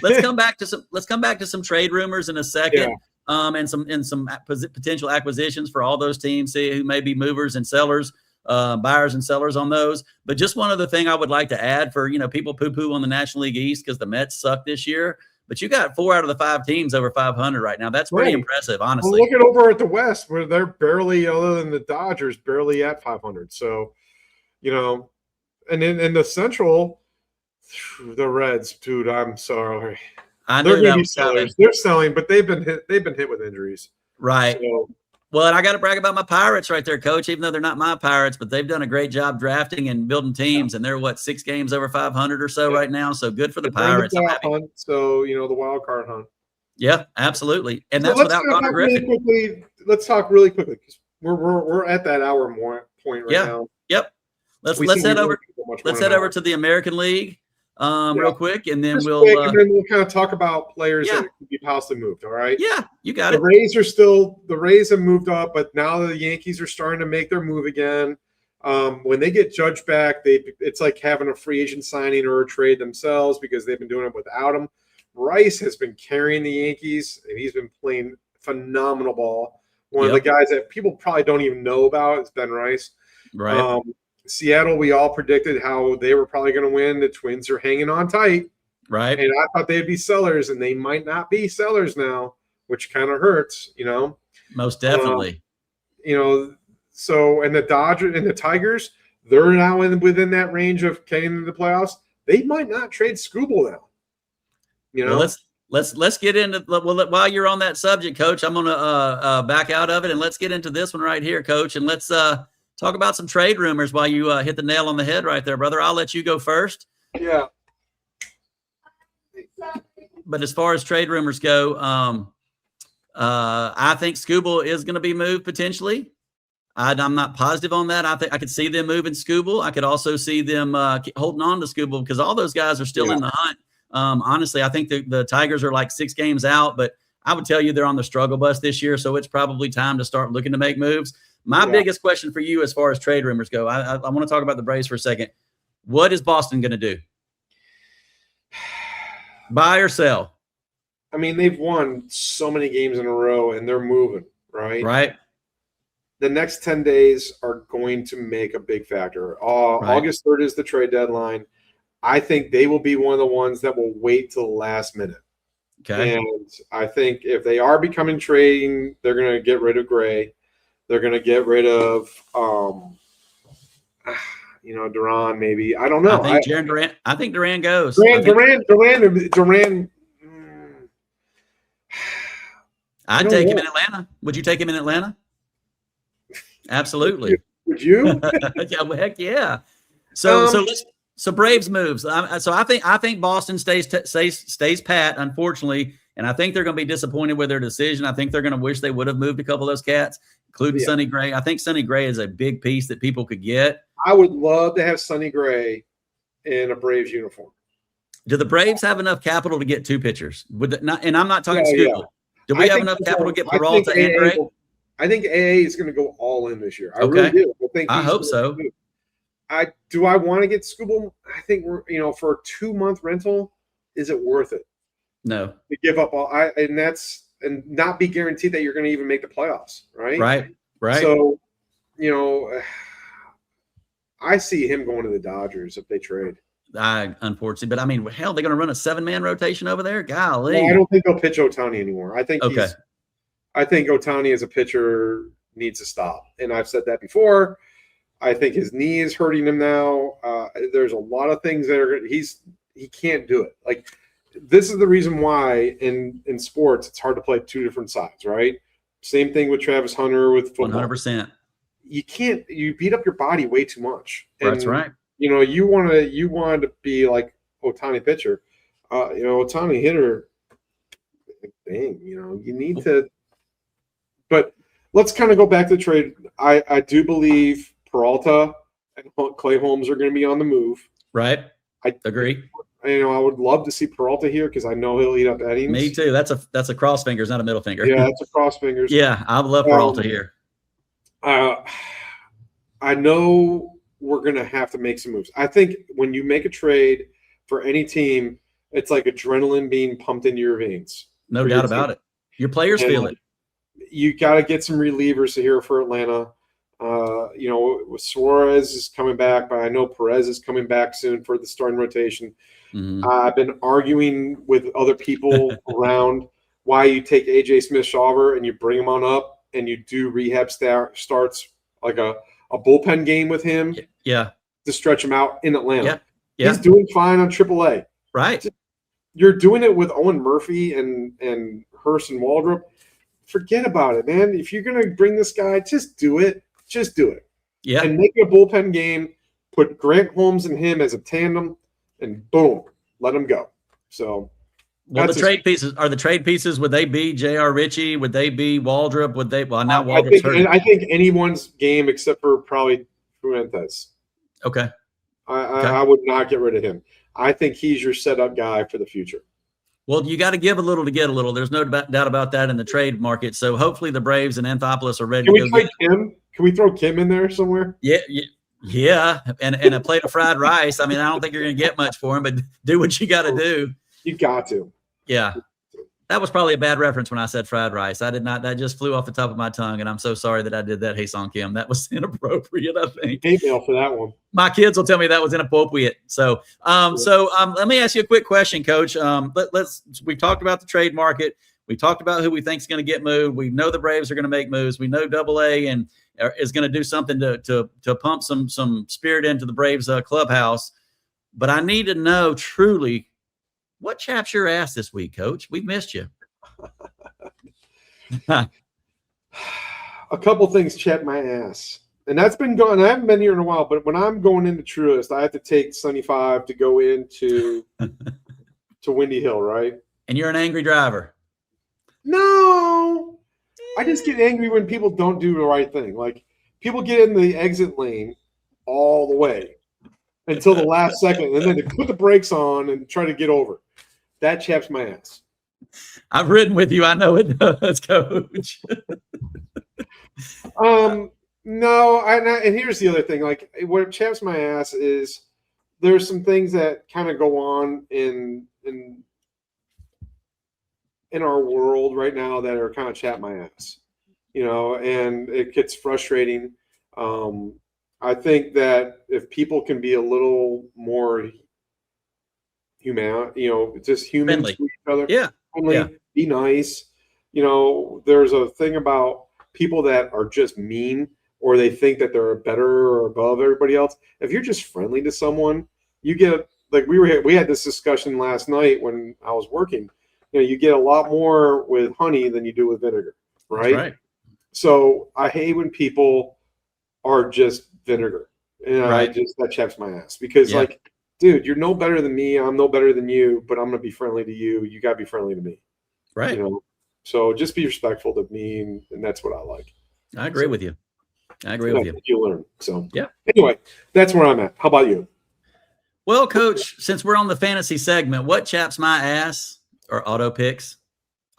let's come back to some trade rumors in a second. Yeah. And some potential acquisitions for all those teams. See who may be movers and sellers, buyers and sellers on those. But just one other thing I would like to add for people poo-poo on the National League East because the Mets suck this year. But you got 4 out of the 5 teams over 500 right now. That's pretty impressive, honestly. Well, look at over at the West where they're barely, other than the Dodgers, barely at 500. So, and in the Central, the Reds, dude, I'm sorry. I know they're sellers. They're selling, but they've been hit with injuries. Right. So, well, and I got to brag about my Pirates right there, Coach, even though they're not my Pirates, but they've done a great job drafting and building teams, and they're, 6 games over 500 or so right now, so good for the Pirates. The wild card hunt. Yeah, absolutely, and that's without Connor Griffin. Let's talk really quickly because we're at that hour point right now. Yep. Let's head over. Let's head over to the American League real quick, and then we'll kind of talk about players that could be possibly moved. All right. Yeah, you got it. The Rays have moved up, but now the Yankees are starting to make their move again. When they get Judge back, it's like having a free agent signing or a trade themselves because they've been doing it without him. Rice has been carrying the Yankees, and he's been playing phenomenal ball. One of the guys that people probably don't even know about is Ben Rice. Right. Seattle, we all predicted how they were probably going to win. The Twins are hanging on tight. Right. And I thought they'd be sellers, and they might not be sellers now, which kind of hurts, Most definitely. So and the Dodgers and the Tigers, they're now within that range of getting into the playoffs. They might not trade Scooble now. Well, let's get into while you're on that subject, Coach. I'm gonna back out of it and let's get into this one right here, Coach, and let's talk about some trade rumors while you hit the nail on the head right there, brother. I'll let you go first. Yeah. But as far as trade rumors go, I think Scooble is going to be moved potentially. I'm not positive on that. I think I could see them moving Scooble. I could also see them holding on to Scooble because all those guys are still in the hunt. Honestly, I think the Tigers are like 6 games out, but I would tell you they're on the struggle bus this year, so it's probably time to start looking to make moves. My biggest question for you as far as trade rumors go, I want to talk about the Braves for a second. What is Boston going to do? Buy or sell? I mean, they've won so many games in a row, and they're moving, right? Right. The next 10 days are going to make a big factor. August 3rd is the trade deadline. I think they will be one of the ones that will wait till the last minute. Okay. And I think if they are becoming trading, they're going to get rid of Gray. They're going to get rid of, Duran maybe. I don't know. I think Duran goes. Duran. I'd take him in Atlanta. Would you take him in Atlanta? Absolutely. Would you? Yeah, well, heck yeah. So Braves moves. So I think Boston stays pat, unfortunately, and I think they're going to be disappointed with their decision. I think they're going to wish they would have moved a couple of those cats, including Sonny Gray. I think Sonny Gray is a big piece that people could get. I would love to have Sonny Gray in a Braves uniform. Do the Braves have enough capital to get 2 pitchers? And I'm not talking Scooble. Yeah. Do we have enough capital to get Peralta and Gray? I think AA is going to go all in this year. I really do. I hope so. I want to get Scooble? I think we're for a 2-month rental, is it worth it? No. To give up all and not be guaranteed that you're going to even make the playoffs, right? Right. So, I see him going to the Dodgers if they trade. Unfortunately, but I mean, hell, they're going to run a 7-man rotation over there. Golly, well, I don't think they'll pitch Ohtani anymore. I think I think Ohtani as a pitcher needs to stop, and I've said that before. I think his knee is hurting him now. There's a lot of things that he can't do it. Like, this is the reason why in sports it's hard to play 2 different sides, right? Same thing with Travis Hunter with football. 100%. You beat up your body way too much. And, that's right. You want to be like Ohtani pitcher. Ohtani hitter. Dang, you need to. But let's kind of go back to the trade. I do believe Peralta and Clay Holmes are going to be on the move. Right. I agree. I would love to see Peralta here because I know he'll eat up innings. Me too. That's a cross fingers, not a middle finger. Yeah, that's a cross fingers. Yeah, I would love Peralta here. I know we're going to have to make some moves. I think when you make a trade for any team, it's like adrenaline being pumped into your veins. No doubt about it. Your players feel it. You got to get some relievers here for Atlanta. Suarez is coming back, but I know Perez is coming back soon for the starting rotation. Mm-hmm. I've been arguing with other people around why you take AJ Smith-Shawver and you bring him on up and you do rehab starts like a bullpen game with him. Yeah. To stretch him out in Atlanta. Yeah. He's doing fine on AAA. Right. You're doing it with Owen Murphy and Hurst and Waldrop. Forget about it, man. If you're going to bring this guy, just do it. Just do it. Yeah. And make it a bullpen game. Put Grant Holmes and him as a tandem, and boom, let him go. So, well, the trade pieces. Would they be J.R. Ritchie? Would they be Waldrop? Would they? Well, now Waldrop's hurt. I think anyone's game except for probably Fuentes. Okay. I would not get rid of him. I think he's your setup guy for the future. Well, you got to give a little to get a little. There's no doubt about that in the trade market. So hopefully the Braves and Anthopoulos are ready to go get Kim? Can we throw Kim in there somewhere? Yeah. And a plate of fried rice. I mean, I don't think you're going to get much for him, but do what you got to do. You got to. Yeah. That was probably a bad reference when I said fried rice. I did not. That just flew off the top of my tongue, and I'm so sorry that I did that. Hey, Song Kim, that was inappropriate. I think hate mail for that one. My kids will tell me that was inappropriate. So, let me ask you a quick question, Coach. We talked about the trade market. We talked about who we think is going to get moved. We know the Braves are going to make moves. We know AA and is going to do something to pump some spirit into the Braves clubhouse. But I need to know truly, what chaps your ass this week, Coach? We've missed you. A couple things chap my ass. And that's been going. I haven't been here in a while, but when I'm going into Truist, I have to take 75 to go into to Windy Hill, right? And you're an angry driver. No. I just get angry when people don't do the right thing. Like, people get in the exit lane all the way until the last second, and then they put the brakes on and try to get over. That chaps my ass. I've ridden with you. I know it does, Coach. No, and here's the other thing. Like, what chaps my ass is there's some things that kind of go on in our world right now that are kind of chap my ass, and it gets frustrating. I think that if people can be a little more human, just human Friendly to each other. Yeah. Friendly, yeah. Be nice. There's a thing about people that are just mean, or they think that they're better or above everybody else. If you're just friendly to someone, you get, like, we had this discussion last night when I was working. You get a lot more with honey than you do with vinegar, right? That's right. So I hate when people are just vinegar, and Right. that chaps my ass because, like, dude, you're no better than me. I'm no better than you, but I'm gonna be friendly to you. You gotta be friendly to me, Right. So just be respectful to me, and that's what I like. I agree with you. With you. You learn. So yeah. Anyway, that's where I'm at. How about you? Well, Coach, since we're on the fantasy segment, what chaps my ass are auto picks.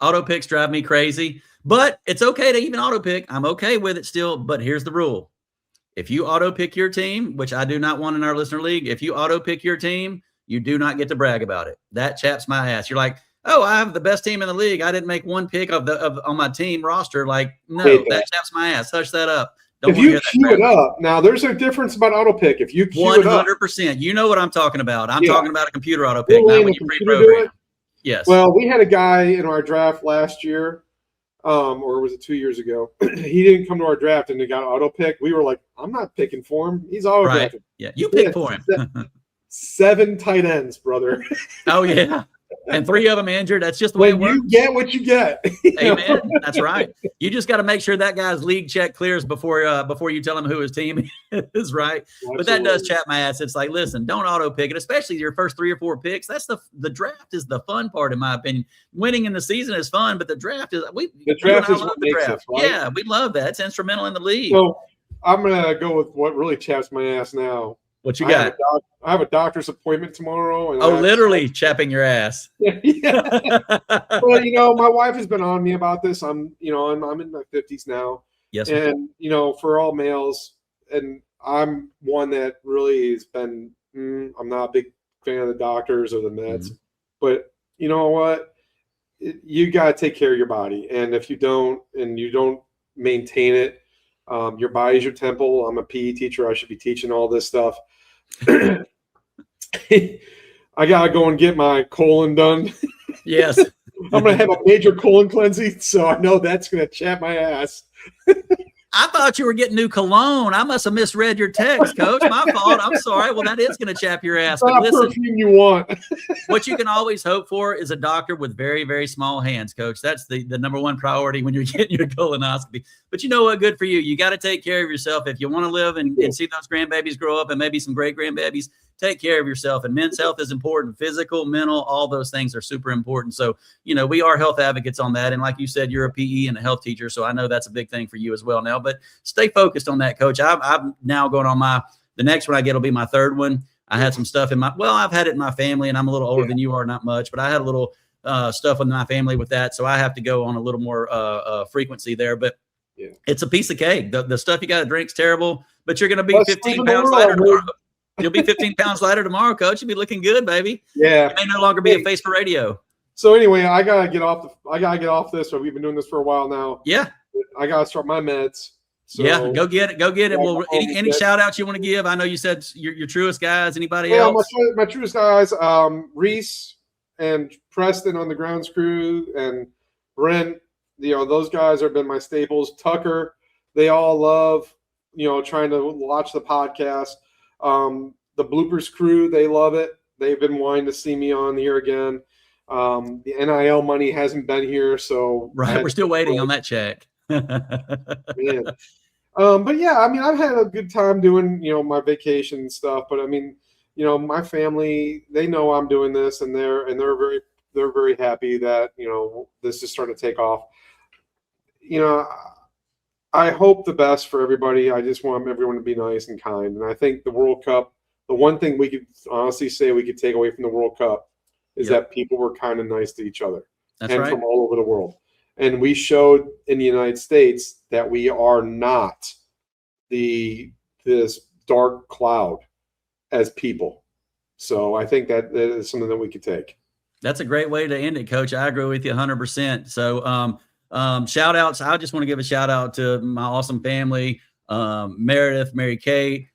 Auto picks drive me crazy, but it's okay to even auto pick. I'm okay with it still, but here's the rule. If you auto pick your team, which I do not want in our listener league, if you auto pick your team, you do not get to brag about it. That chaps my ass. You're like, oh, I have the best team in the league. I didn't make one pick on my team roster. Like, no, that chaps my ass. Hush that up. If you queue it up, now there's a difference about auto pick. If you queue 100%, it up, you know what I'm talking about. I'm talking about a computer auto pick, not when you pre-program. Yes. Well, we had a guy in our draft last year, or was it 2 years ago? He didn't come to our draft and he got auto picked. We were like, I'm not picking for him. He's auto drafted. Yeah, you pick for him. 7 tight ends, brother. Oh yeah. And 3 of them injured. That's just the way it works. You get what you get. Amen. That's right. You just got to make sure that guy's league check clears before you tell him who his team is, right? Absolutely. But that does chap my ass. It's like, listen, don't auto pick it, especially your first 3 or 4 picks. That's the draft is the fun part, in my opinion. Winning in the season is fun, but the draft is what makes us, right? Yeah, we love that. It's instrumental in the league. So I'm gonna go with what really chaps my ass now. What you got? I have a doctor's appointment tomorrow. And literally chapping your ass. Yeah. Well, my wife has been on me about this. I'm in my 50s now. Yes. And, for all males, and I'm one that really has been, I'm not a big fan of the doctors or the meds. Mm-hmm. But you know what? You got to take care of your body. And if you don't maintain it, your body's your temple. I'm a PE teacher. I should be teaching all this stuff. I gotta go and get my colon done. Yes. I'm gonna have a major colon cleansing, so I know that's gonna chap my ass. I thought you were getting new cologne. I must have misread your text, Coach. My fault. I'm sorry. Well, that is going to chap your ass. But listen, perfume you want. What you can always hope for is a doctor with very, very small hands, Coach. That's the number one priority when you're getting your colonoscopy. But you know what? Good for you. You got to take care of yourself. If you want to live and see those grandbabies grow up and maybe some great grandbabies, take care of yourself. And men's health is important. Physical, mental, all those things are super important. So, we are health advocates on that. And like you said, you're a PE and a health teacher. So I know that's a big thing for you as well now. But stay focused on that, Coach. I'm now going on the next one I get will be my 3rd one. I had some stuff I've had it in my family, and I'm a little older than you are, not much, but I had a little stuff in my family with that. So I have to go on a little more frequency there. But it's a piece of cake. The stuff you got to drink's terrible, but you're going to be 15 pounds lighter tomorrow. You'll be 15 pounds lighter tomorrow, Coach. You'll be looking good, baby. Yeah. You may no longer be a face for radio. So anyway, I gotta get off this. So we've been doing this for a while now. Yeah. I gotta start my meds. So, yeah, go get it. Go get it. Yeah, Well, any shout outs you want to give? I know you said your truest guys. Anybody else? My truest guys, Reese and Preston on the grounds crew, and Brent. Those guys have been my staples. Tucker, they all love, trying to watch the podcast. The bloopers crew, they love it. They've been wanting to see me on here again. The NIL money hasn't been here, so right, we're still waiting on that check. Man. But yeah, I mean, I've had a good time doing, my vacation and stuff. But I mean, my family, they know I'm doing this, and they're very happy that this is starting to take off. I hope the best for everybody. I just want everyone to be nice and kind. And I think the World Cup, the one thing we could honestly say we could take away from the World Cup is that people were kind of nice to each other. That's and right. From all over the world. And we showed in the United States that we are not this dark cloud as people. So I think that is something that we could take. That's a great way to end it, Coach. I agree with you 100%. So shout outs. I just want to give a shout out to my awesome family, Meredith, Mary Kate,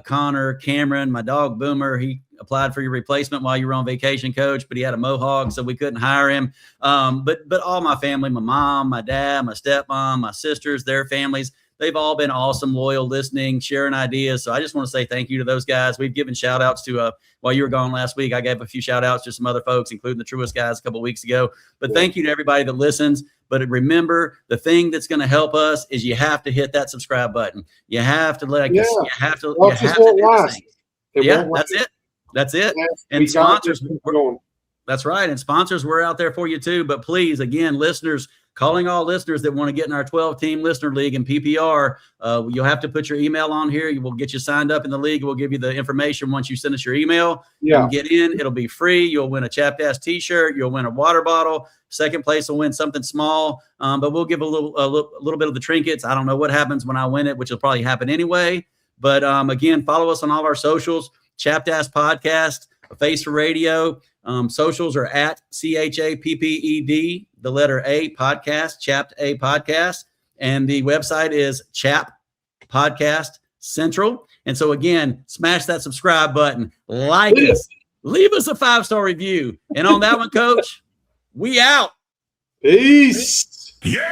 Connor, Cameron, my dog Boomer. He applied for your replacement while you were on vacation, Coach, but he had a mohawk, so we couldn't hire him. But all my family, my mom, my dad, my stepmom, my sisters, their families, they've all been awesome, loyal, listening, sharing ideas. So I just want to say thank you to those guys. We've given shout outs to, while you were gone last week, I gave a few shout outs to some other folks, including the Truest guys a couple of weeks ago. But thank you to everybody that listens. But remember, the thing that's going to help us is you have to hit that subscribe button. You have to do these things. That's it. That's it. And sponsors, that's right. And sponsors, we're out there for you too. But please, again, listeners, calling all listeners that want to get in our 12-team listener league in PPR, you'll have to put your email on here. We'll get you signed up in the league. We'll give you the information once you send us your email. You can get in. It'll be free. You'll win a Chapped Ass t-shirt. You'll win a water bottle. Second place will win something small, but we'll give a little bit of the trinkets. I don't know what happens when I win it, which will probably happen anyway. But again, follow us on all our socials. Chapped Ass Podcast, A Face for Radio. Socials are at CHAPPED, the letter A podcast, Chapped A Podcast. And the website is Chap Podcast Central. And so again, smash that subscribe button, like us, leave us a 5-star review. And on that one, Coach, we out. Peace. Yeah.